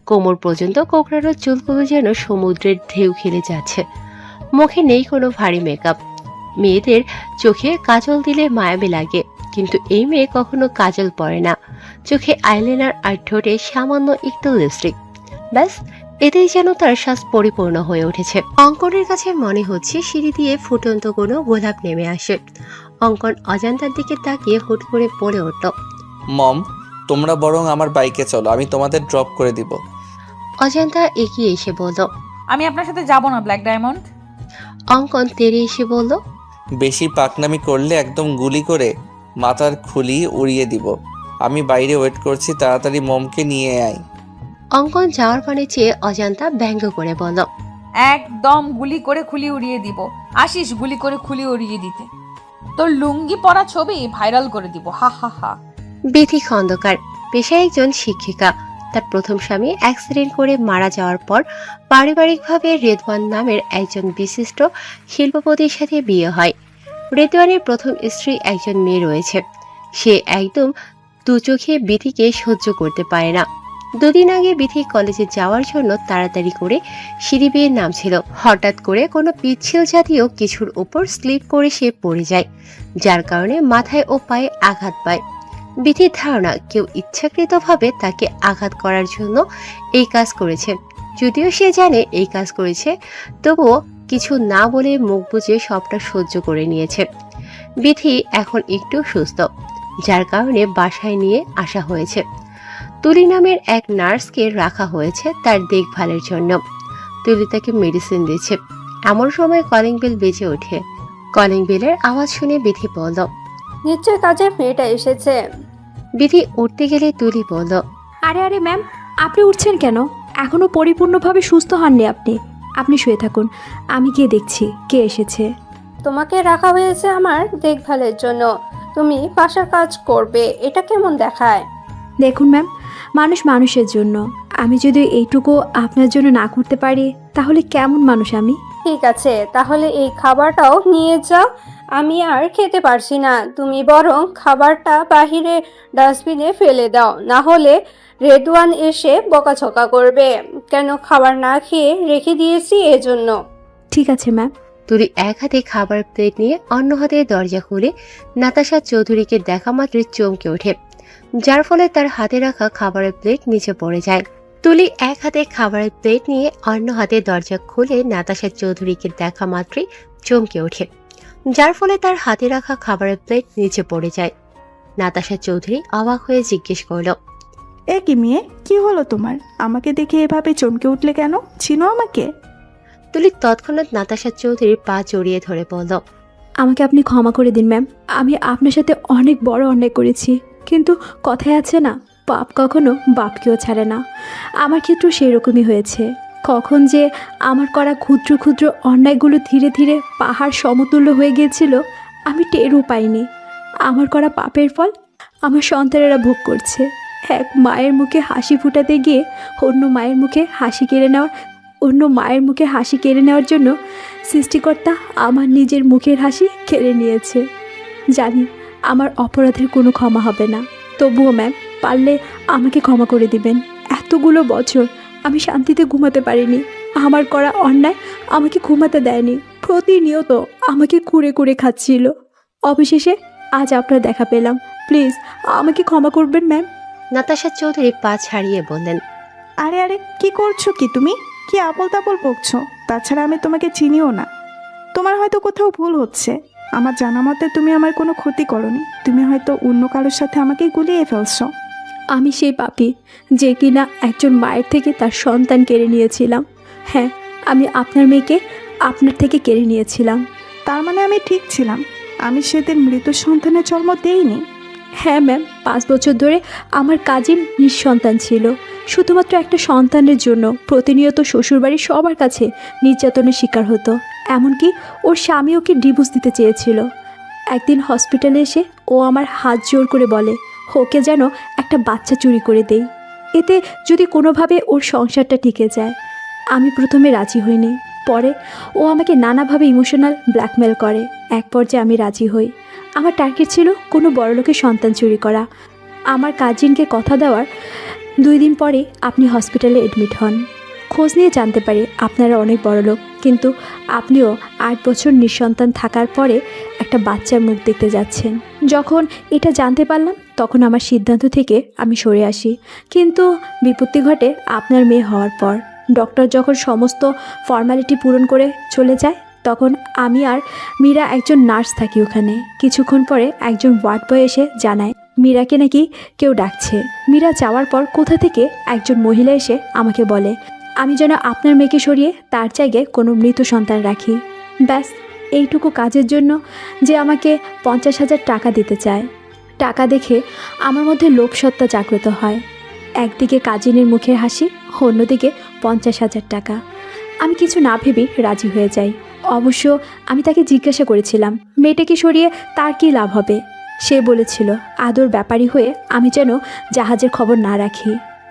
Speaker 2: কোমর পর্যন্ত কোকড়ানো চুলগুলো যেন সমুদ্রের ঢেউ খেলে যাচ্ছে। মুখে নেই কোনো ভারী মেকআপ। মেয়েদের চোখে কাজল দিলে মায়াবী লাগে, কিন্তু এই মেয়ে কখনো কাজল পরে না। চোখে আইলাইনার আর ঠোঁটে সামান্য একটু লিপস্টিক, ব্যাস এতেই যেন তার শ্বাস পরিপূর্ণ হয়ে উঠেছে। অঙ্কনের কাছে মনে হচ্ছে সিঁড়ি দিয়ে ফুটন্ত কোনো গোলাপ নেমে আসে। অঙ্কন অজান্তার দিকে তাকিয়ে হুট করে বলে উঠল,
Speaker 1: মম, তোমরা বরং আমার বাইকে চলো, আমি তোমাদের ড্রপ করে দিব।
Speaker 2: অজান্তা এগিয়ে এসে বলল।
Speaker 3: আমি আপনার সাথে যাব না ব্ল্যাক ডায়মন্ড।
Speaker 2: অঙ্কন তেড়ে এসে বলল,
Speaker 1: বেশি পাকনামি করলে একদম গুলি করে মাথার খুলি উড়িয়ে দিব। আমি বাইরে ওয়েট করছি, তাড়াতাড়ি মমকে নিয়ে আয়।
Speaker 2: অঙ্কন যাওয়ার পানে চেয়ে অজান্তা ব্যঙ্গ করে বলল,
Speaker 3: একদম গুলি করে খুলি উড়িয়ে দিব। আসিস গুলি করে খুলি উড়িয়ে দিতে, তোর লুঙ্গি পরা ছবি ভাইরাল করে দিব, হা হা হা।
Speaker 2: বিথি খন্দকার, পেশায় একজন শিক্ষিকা। তার প্রথম স্বামী অ্যাক্সিডেন্ট করে মারা যাওয়ার পর পারিবারিকভাবে রেদওয়ান নামের একজন বিশিষ্ট শিল্পপতির সাথে বিয়ে হয়। রেদওয়ানের প্রথম স্ত্রী একজন মেয়ে রয়েছে। সে একদম দু চোখে বিথিকে সহ্য করতে পারে না। দুদিন আগে বিথি কলেজে যাওয়ার জন্য তাড়াতাড়ি করে সিঁড়ি বেয়ে নামছিল। হঠাৎ করে কোনো পিচ্ছিল জাতীয় কিছুর উপর স্লিপ করে সে পড়ে যায়, যার কারণে মাথায় ও পায়ে আঘাত পায়। বিথির ধারণা কেউ ইচ্ছাকৃতভাবে তাকে আঘাত করার জন্য এই কাজ করেছে। যদিও সে জানে এই কাজ করেছে, তবুও কিছু না বলে মুখ বুজে সবটা সহ্য করে নিয়েছে। বিথি এখন একটু সুস্থ, যার কারণে বাসায় নিয়ে আসা হয়েছে। তুলি নামের এক নার্সকে রাখা হয়েছে তার দেখভালের জন্য। তুলি তাকে মেডিসিন দিচ্ছে। এমন সময় কলিং বেল বেজে ওঠে। কলিং বেলের আওয়াজ শুনে বিথি বলল,
Speaker 11: নিশ্চয় কাজের মেয়েটা এসেছে।
Speaker 2: বিথি উঠতে গেলে তুলি বলল,
Speaker 11: আরে আরে ম্যাম, আপনি উঠছেন কেন? এখনো পরিপূর্ণভাবে সুস্থ হননি আপনি। আপনি শুয়ে থাকুন, আমি গিয়ে দেখছি কে এসেছে। তোমাকে রাখা হয়েছে আমার দেখভালের জন্য, তুমি বাসার কাজ করবে, এটা কেমন দেখায়? দেখুন ম্যাম, মানুষ মানুষের জন্য। আমি যদি এইটুকু আপনার জন্য না করতে পারি, তাহলে কেমন মানুষ আমি? ঠিক আছে, তাহলে এই খাবারটাও নিয়ে যাও, আমি আর খেতে পারছি না। তুমি বরং খাবারটা বাহিরে ডাস্টবিনে ফেলে দাও, না হলে রেদওয়ান এসে বকাঝকা করবে। কেন খাবার না খেয়ে রেখে দিয়েছি এজন্য। ঠিক আছে ম্যাম।
Speaker 2: তুলি এক হাতে খাবার প্লেট নিয়ে অন্য হাতে দরজা খুলে নাতাশা চৌধুরীকে দেখা মাত্রই চমকে ওঠে, যার ফলে তার হাতে রাখা খাবারের প্লেট নিচে পড়ে যায়। তুলি এক হাতে খাবারের প্লেট নিয়ে অন্য হাতে দরজা খুলে নাতাশা চৌধুরীকে দেখা মাত্রই চমকে ওঠে, যার ফলে তার হাতে রাখা খাবারের প্লেট নিচে পড়ে যায়। নাতাশা চৌধুরী অবাক হয়ে জিজ্ঞেস করল,
Speaker 5: এ কি মেয়ে, কি হলো তোমার? আমাকে দেখে এভাবে চমকে উঠলে কেন? চিনো আমাকে?
Speaker 2: তুলি তৎক্ষণাৎ নাতাশা চৌধুরীর পা জড়িয়ে ধরে বলল,
Speaker 11: আমাকে আপনি ক্ষমা করে দিন ম্যাম, আমি আপনার সাথে অনেক বড় অন্যায় করেছি, কিন্তু কথায় আছে না, পাপ কখনো বাপকেও ছাড়ে না। আমার ক্ষেত্রেও সেরকমই হয়েছে। কখন যে আমার করা ক্ষুদ্র ক্ষুদ্র অন্যায়গুলো ধীরে ধীরে পাহাড় সমতুল্য হয়ে গিয়েছিল, আমি টেরও পাইনি। আমার করা পাপের ফল আমার সন্তানেরা ভোগ করছে। এক মায়ের মুখে হাসি ফুটাতে গিয়ে অন্য মায়ের মুখে হাসি কেড়ে নেওয়ার জন্য সৃষ্টিকর্তা আমার নিজের মুখের হাসি কেড়ে নিয়েছে। জানি আমার অপরাধের কোনো ক্ষমা হবে না, তবুও ম্যাম পারলে আমাকে ক্ষমা করে দিবেন। এতগুলো বছর আমি শান্তিতে ঘুমাতে পারিনি। আমার করা অন্যায় আমাকে ঘুমাতে দেয়নি, প্রতিনিয়ত আমাকে কুড়ে কুড়ে খাচ্ছিল। অবশেষে আজ আপনার দেখা পেলাম, প্লিজ আমাকে ক্ষমা করবেন ম্যাম।
Speaker 2: নাতাশা চৌধুরী পা ছাড়িয়ে বললেন,
Speaker 5: আরে আরে, কি করছো কি তুমি? কি আবল তাবল বকছো? তাছাড়া আমি তোমাকে চিনিও না। তোমার হয়তো কোথাও ভুল হচ্ছে। আমার জানা মতে তুমি আমার কোনো ক্ষতি করনি। তুমি হয়তো অন্য কারোর সাথে আমাকে গুলিয়ে ফেলছো।
Speaker 11: আমি সেই পাপী যে কিনা একজন মায়ের থেকে তার সন্তান কেড়ে নিয়েছিলাম। হ্যাঁ, আমি আপনার মেয়েকে আপনার থেকে কেড়ে নিয়েছিলাম।
Speaker 5: তার মানে আমি ঠিক ছিলাম, আমি সেদিন মৃত সন্তানের জন্ম দেইনি।
Speaker 11: হ্যাঁ ম্যাম, 5 বছর ধরে আমার কাজিন নিঃসন্তান ছিল। শুধুমাত্র একটা সন্তানের জন্য প্রতিনিয়ত শ্বশুরবাড়ির সবার কাছে নির্যাতনের শিকার হতো। এমনকি ওর স্বামী ওকে ডিভোর্স দিতে চেয়েছিল। একদিন হসপিটালে এসে ও আমার হাত জোর করে বলে ওকে যেন একটা বাচ্চা চুরি করে দেই, এতে যদি কোনোভাবে ওর সংসারটা টিকে যায়। আমি প্রথমে রাজি হইনি, পরে ও আমাকে নানাভাবে ইমোশনাল ব্ল্যাকমেল করে। এক পর্যায়ে আমি রাজি হই। আমার টার্গেট ছিল কোনো বড়লোকের সন্তান চুরি করা। আমার কাজিনকে কথা দেওয়ার 2 দিন পরে আপনি হসপিটালে এডমিট হন। খোঁজ নিয়ে জানতে পারি আপনারা অনেক বড়লোক, কিন্তু আপনিও 8 বছর নিঃসন্তান থাকার পরে একটা বাচ্চার মুখ দেখতে যাচ্ছেন। যখন এটা জানতে পারলাম তখন আমার সিদ্ধান্ত থেকে আমি সরে আসি। কিন্তু বিপত্তি ঘটে আপনার মেয়ে হওয়ার পর। ডক্টর যখন সমস্ত ফর্মালিটি পূরণ করে চলে যায়, তখন আমি আর মীরা একজন নার্স থাকি ওখানে। কিছুক্ষণ পরে একজন ওয়ার্ড বয় এসে জানায় মীরাকে নাকি কেউ ডাকছে। মীরা যাওয়ার পর কোথা থেকে একজন মহিলা এসে আমাকে বলে আমি যেন আপনার মেয়েকে সরিয়ে তার জায়গায় কোনো মৃত সন্তান রাখি। ব্যাস, এইটুকু কাজের জন্য যে আমাকে 50,000 টাকা দিতে চায়। টাকা দেখে আমার মধ্যে লোভসত্তা জাগ্রত হয়। একদিকে কাজিনের মুখের হাসি, অন্যদিকে 50,000 টাকা। আমি কিছু না ভেবেই রাজি হয়ে যাই। অবশ্য আমি তাকে জিজ্ঞাসা করেছিলাম মেয়েটাকে সরিয়ে তার কী লাভ হবে। সে বলেছিল আদর ব্যাপারী হয়ে আমি যেন জাহাজের খবর না রাখি।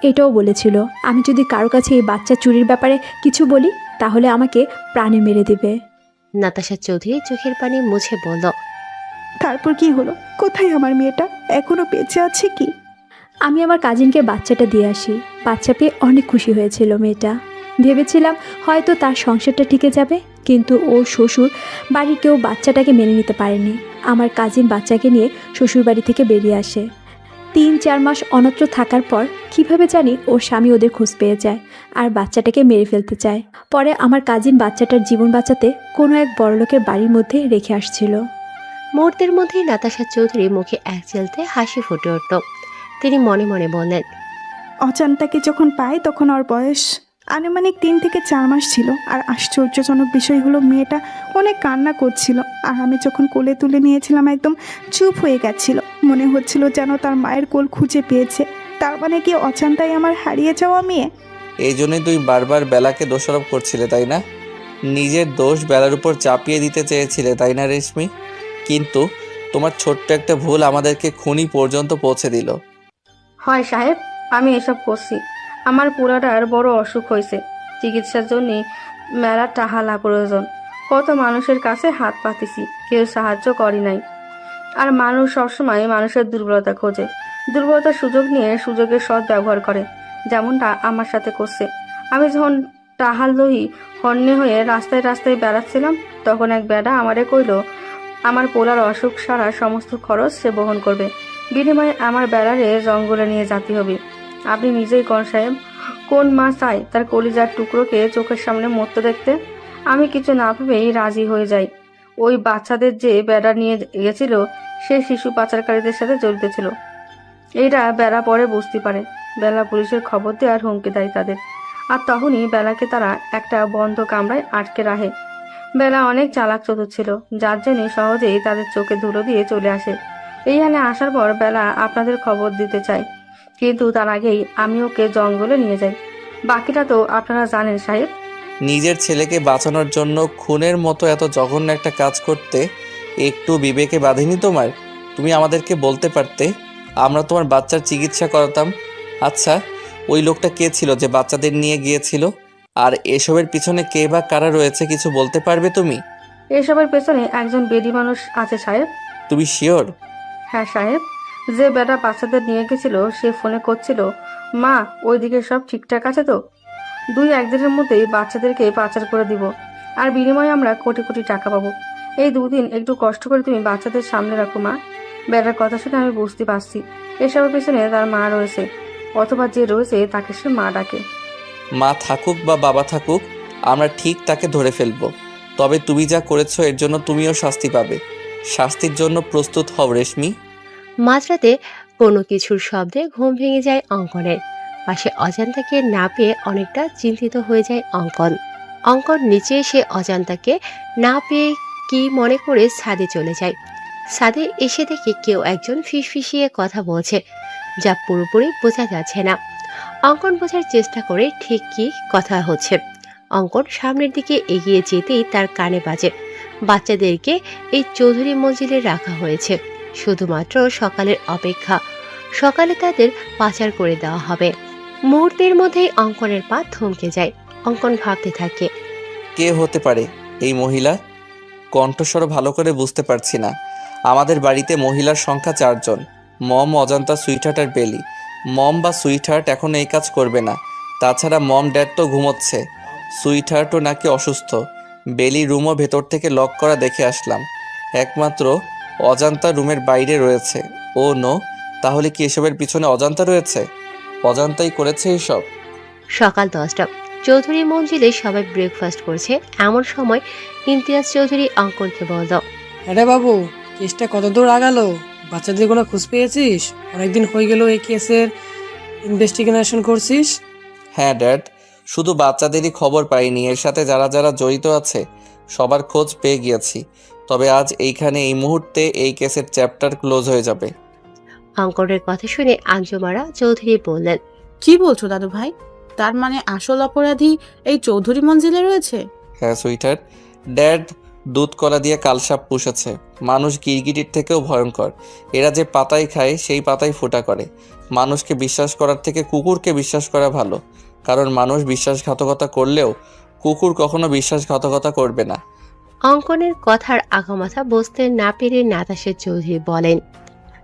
Speaker 11: এটাও বলেছিল আমি যদি কারো কাছে এই বাচ্চা চুরির ব্যাপারে কিছু বলি তাহলে আমাকে প্রাণে মেরে দেবে।
Speaker 2: নাতাশা চৌধুরী চোখের পানি মুছে বলল,
Speaker 5: তারপর কি হলো? কোথায় আমার মেয়েটা? এখনো বেঁচে আছে কি?
Speaker 11: আমি আমার কাজিনকে বাচ্চাটা দিয়ে আসি। বাচ্চা পেয়ে অনেক খুশি হয়েছিল মেয়েটা। ভেবেছিলাম হয়তো তার সংসারটা টিকে যাবে, কিন্তু ওর শ্বশুর বাড়ির কেউ বাচ্চাটাকে মেনে নিতে পারেনি। আমার কাজিন বাচ্চাকে নিয়ে শ্বশুরবাড়ি থেকে বেরিয়ে আসে। 3-4 মাস অন্যত্র থাকার পর কিভাবে জানি ওর স্বামী ওদের খোঁজ পেয়ে যায় আর বাচ্চাটাকে মেরে ফেলতে চায়। পরে আমার কাজিন বাচ্চাটার জীবন বাঁচাতে কোনো এক বড়লোকের বাড়ির মধ্যে রেখে আসছিল।
Speaker 2: মুহূর্তের মধ্যেই নাতাশা চৌধুরী মুখে এক চেলতে হাসি ফুটে উঠল। তিনি মনে মনে বললেন,
Speaker 5: অজান্তাকে যখন পাই তখন ওর বয়স আনুমানিক 3 থেকে 4 মাস ছিল। আর আশ্চর্যজনক বিষয় হলো মেয়েটা অনেক কান্না করছিল, আর আমি যখন কোলে তুলে নিয়েছিলাম একদম চুপ হয়ে গেছিল। মনে হচ্ছিল যেন তার মায়ের কোল খুঁজে পেয়েছে। তার মানে কি অজান্তাই আমার হারিয়ে যাওয়া মেয়ে?
Speaker 1: এই জন্যই তুই বারবার বেলাকে দোষারোপ করছিলে, তাই না? নিজের দোষ বেলার উপর চাপিয়ে দিতে চেয়েছিলে, তাই না রেশমি? কিন্তু তোমার ছোট্ট একটা ভুল আমাদেরকে খুনি পর্যন্ত পৌঁছে দিল।
Speaker 8: হয় সাহেব, আমি এসব করছি। আমার পোলাটার বড় অসুখ হয়েছে, চিকিৎসার জন্য মেলা টাহালা প্রয়োজন। কত মানুষের কাছে হাত পাতিছি, কেউ সাহায্য করি নাই। আর মানুষ সবসময় মানুষের দুর্বলতা খোঁজে, দুর্বলতার সুযোগ নিয়ে সুযোগের সৎ ব্যবহার করে, যেমনটা আমার সাথে করছে। আমি যখন টাহাল দহি হন্যে হয়ে রাস্তায় রাস্তায় বেড়াচ্ছিলাম, তখন এক বেড়া আমারে কইল আমার পোলার অসুখ সারার সমস্ত খরচ সে বহন করবে, বিনিময়ে আমার বেড়ারে জঙ্গলে নিয়ে যেতে হবে। আপনি নিজেই কোন সাহেব, কোন মা চায় তার কলিজার টুকরোকে চোখের সামনে মরতে দেখতে? আমি কিছু না ভেবেই রাজি হয়ে যাই। ওই বাচ্চাদের যে বেড়া নিয়ে গেছিল সে শিশু পাচারকারীদের সাথে জড়িত ছিল। এইটা বেলা পরে বুঝতে পারে। বেলা পুলিশের খবর দেওয়ার হুমকি দেয় তাদের। আর তখনই বেলাকে তারা একটা বন্ধ কামরায় আটকে রাখে। বেলা অনেক চালাক চতুর ছিল, যার জন্য সহজেই তাদের চোখে ধুলো দিয়ে চলে আসে। এইখানে আসার পর বেলা আপনাদের খবর দিতে চাই, কিন্তু তার আগেই আমি ওকে জঙ্গলে নিয়ে যাই। বাকিটা তো আপনারা জানেন সাহেব।
Speaker 1: নিজের ছেলেকে বাঁচানোর জন্য খুনের মতো এত জঘন্য একটা কাজ করতে একটু বিবেকে বাঁধেনি তোমার? তুমি আমাদেরকে বলতে পারতে, আমরা তোমার বাচ্চার চিকিৎসা করাতাম। আচ্ছা, ওই লোকটা কে ছিল যে বাচ্চাদের নিয়ে গিয়েছিল? আর এসবের পিছনে কে বা কারা রয়েছে কিছু বলতে পারবে তুমি?
Speaker 8: এসবের পেছনে একজন বেডি মানুষ আছে সাহেব।
Speaker 1: তুমি শিওর?
Speaker 8: হ্যাঁ সাহেব, যে বেটা বাচ্চাদের নিয়ে গেছিল সে ফোনে করছিল, মা ওইদিকে সব ঠিকঠাক আছে তো? 2-1 দিনের মধ্যেই বাচ্চাদেরকে পাচার করে দিব, আর বিনিময়ে আমরা কোটি কোটি টাকা পাবো। এই 2 দিন একটু কষ্ট করে তুমি বাচ্চাদের সামনে রাখো মা। বেটার কথা শুনে আমি বুঝতে পারছি এসবের পেছনে তার মা রয়েছে, অথবা যে রয়েছে তাকে সে মা ডাকে।
Speaker 1: মা থাকুক বা বাবা থাকুক, আমরা ঠিক তাকে ধরে ফেলবো। তবে তুমি যা করেছো এর জন্য তুমিও শাস্তি পাবে। শাস্তির জন্য প্রস্তুত হও রেশমি।
Speaker 2: মাঝরাতে কোনো কিছুর শব্দে ঘুম ভেঙে যায় অঙ্কনের। পাশে অজান্তাকে না পেয়ে অনেকটা চিন্তিত হয়ে যায় অঙ্কন। অঙ্কন নিচে এসে অজান্তাকে না পেয়ে কি মনে করে ছাদে চলে যায়। ছাদে এসে দেখে কেউ একজন ফিসফিসিয়ে কথা বলছে, যা পুরোপুরি বোঝা যাচ্ছে না। অঙ্কন বোঝার চেষ্টা করে ঠিক কি কথা হচ্ছে। অঙ্কন সামনের দিকে এগিয়ে যেতেই তার কানে বাজে, বাচ্চাদেরকে এই চৌধুরী মঞ্জিলে রাখা হয়েছে শুধুমাত্র সকালের অপেক্ষা, সকালে তাদের পাচার করে দেওয়া হবে। মুহূর্তের মধ্যেই অঙ্কনের পা থমকে যায়। অঙ্কন ভাবতে থাকে,
Speaker 1: কে হতে পারে এই মহিলা? কণ্ঠস্বর ভালো করে বুঝতে পারছি না। আমাদের বাড়িতে মহিলার সংখ্যা 4 জন, মম, অজান্তা, সুইটহার্ট আর বেলি। মম বা সুইটহার্ট এখন এই কাজ করবে না। তাছাড়া মম ড্যাড তো ঘুমোচ্ছে, সুইটহার্টও নাকি অসুস্থ। বেলি রুমও ভেতর থেকে লক করা দেখে আসলাম। একমাত্র অজান্তা রুমের বাইরে রয়েছে। ও নো, তাহলে কি এসবের পিছনে অজান্তা রয়েছে? অজান্তাই করেছে এইসব।
Speaker 2: সকাল 10টা। চৌধুরী মঞ্জিলে সবাই ব্রেকফাস্ট করছে। এমন সময় ইমতিয়াজ চৌধুরী অঙ্কনকে বলল,
Speaker 12: আরে বাবু, কেসটা কত দূর আগালো? বাচ্চাদের কোনো খোঁজ পেয়েছিস? অনেকদিন হয়ে গেল এই কেসের ইনভেস্টিগেশন করছিস।
Speaker 1: হ্যাঁ ড্যাড, শুধু বাচ্চাদেরই খবর পাইনি, এর সাথে যারা যারা জড়িত আছে সবার খোঁজ পেয়ে গিয়েছি। তবে আজ এইখানে এই মুহূর্তে এই কেসের চ্যাপ্টার ক্লোজ হয়ে যাবে।
Speaker 2: অঙ্কনের কথা শুনে আঞ্জুমারা চৌধুরী বললেন,
Speaker 4: কি বলছো দাদু ভাই? তার মানে আসল অপরাধী এই চৌধুরী মঞ্জিলে রয়েছে?
Speaker 1: হ্যাঁ সুইটার, ড্যাড দুধ কলা দিয়ে কালসাপ পুষেছে। মানুষ গিরগিটির থেকেও ভয়ঙ্কর। এরা যে পাতায় খায় সেই পাতায় ফোঁটা করে। মানুষকে বিশ্বাস করার থেকে কুকুরকে বিশ্বাস করা ভালো, কারণ মানুষ বিশ্বাসঘাতকতা করলেও কুকুর কখনো বিশ্বাসঘাতকতা করবে না।
Speaker 2: অঙ্কনের কথার আগামাথা বুঝতে না পেরে নাতাশা চৌধুরী বলেন,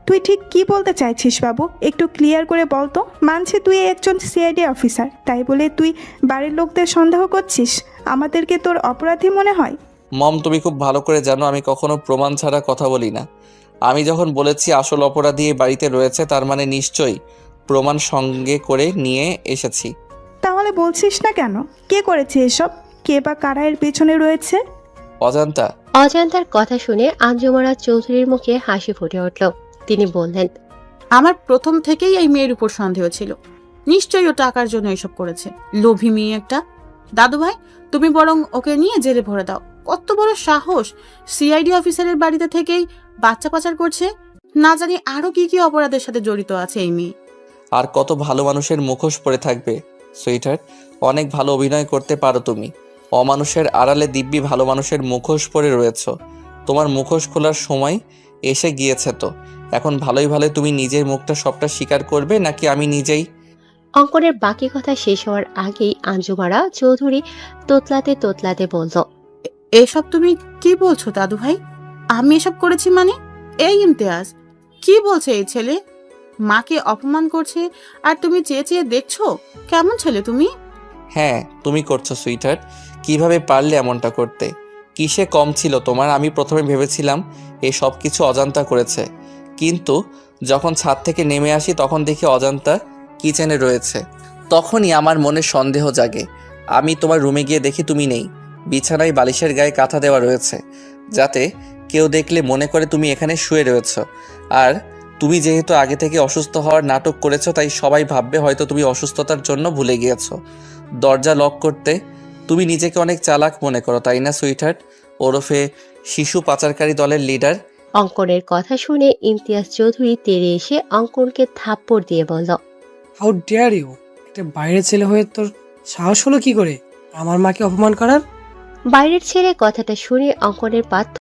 Speaker 5: তুই ঠিক কি বলতে চাইছিস বাবু? একটু ক্লিয়ার করে বল তো। মানছি তুই একজন সিআইডি অফিসার, তাই বলে তুই বাড়ির লোকদের সন্দেহ করছিস? আমাদেরকে তোর অপরাধী মনে হয়?
Speaker 1: মম, তুমি খুব ভালো করে জানো আমি কখনো প্রমাণ ছাড়া কথা বলি না। আমি যখন বলেছি আসল অপরাধী এই বাড়িতে রয়েছে, তার মানে নিশ্চয়ই প্রমাণ সঙ্গে করে নিয়ে এসেছি।
Speaker 5: তাহলে বলছিস না কেন? কে করেছে এসব? কে বা কারা এর পেছনে রয়েছে?
Speaker 1: অজান্তা।
Speaker 2: অজান্তার কথা শুনে আঞ্জুমারা চৌধুরীর মুখে হাসি ফুটে উঠল। তিনি বললেন,
Speaker 4: আমার প্রথম থেকেই এই মেয়ের উপর সন্দেহ ছিল। নিশ্চয়ই ও টাকার জন্য এসব করেছে। লোভী মেয়ে একটা। দাদু ভাই, তুমি বরং ওকে নিয়ে জেলে ভরে দাও। কত বড় সাহস! সিআইডি অফিসারের বাড়িতে থেকেই বাচ্চা পাচার করছে। না জানি আরো কি কি অপরাধের সাথে জড়িত আছে এই মেয়ে।
Speaker 1: আর কত ভালো মানুষের মুখোশ পরে থাকবে সুইটহার্ট। অনেক ভালো অভিনয় করতে পারো তুমি। অমানুষের আড়ালে দিব্যি ভালো মানুষের মুখোশ পরে রয়েছ। তোমার মুখোশ খোলার সময় এসে গিয়েছে তো। এখন ভালোই ভালোই তুমি নিজের মুখটা সবটা স্বীকার করবে, নাকি আমি নিজেই?
Speaker 2: অঙ্কনের বাকি কথা শেষ হওয়ার আগেই আঞ্জুমারা চৌধুরী তোতলাতে তোতলাতে বলল,
Speaker 4: এসব তুমি কি বলছো দাদু ভাই? আমি এসব করেছি মানে? এই ইমতিয়াজ, কি বলছে এই ছেলে? মাকে অপমান করছে আর তুমি চেয়ে চেয়ে দেখছো? কেমন ছেলে তুমি?
Speaker 1: হ্যাঁ তুমি করছো সুইটহার্ট। কিভাবে পারলে এমনটা করতে? কিসে কম ছিল তোমার? আমি প্রথমে ভেবেছিলাম এই সব কিছু অজান্তা করেছে, কিন্তু যখন ছাদ থেকে নেমে আসি তখন দেখি অজান্তা কিচেনে রয়েছে। তখনই আমার মনে সন্দেহ জাগে। আমি তোমার রুমে গিয়ে দেখি তুমি নেই। বিছানায় বালিশের গায়ে কাঁথা দেওয়া রয়েছে, যাতে কেউ দেখলে মনে করে তুমি এখানে শুয়ে রয়েছ। আর তুমি যেহেতু আগে থেকে অসুস্থ হওয়ার নাটক করেছো, তাই সবাই ভাববে হয়তো তুমি অসুস্থতার জন্য ভুলে গিয়েছো দরজা লক করতে। তুমি নিজেকে অনেক চালাক মনে করো, তাই না সুইটহার্ট, ওরফে শিশু পাচারকারী দলের লিডার?
Speaker 2: অঙ্কনের কথা শুনে ইমতিয়াজ চৌধুরী তেড়ে এসে অঙ্কনকে থাপ্পড় দিয়ে বলল,
Speaker 12: হাউ ডেয়ার ইউ! একটা বাইরের ছেলে হয়ে তোর সাহস হলো কি করে আমার মাকে অপমান করার?
Speaker 2: বাইরের ছেলে কথাটা শুনে অঙ্কনের পা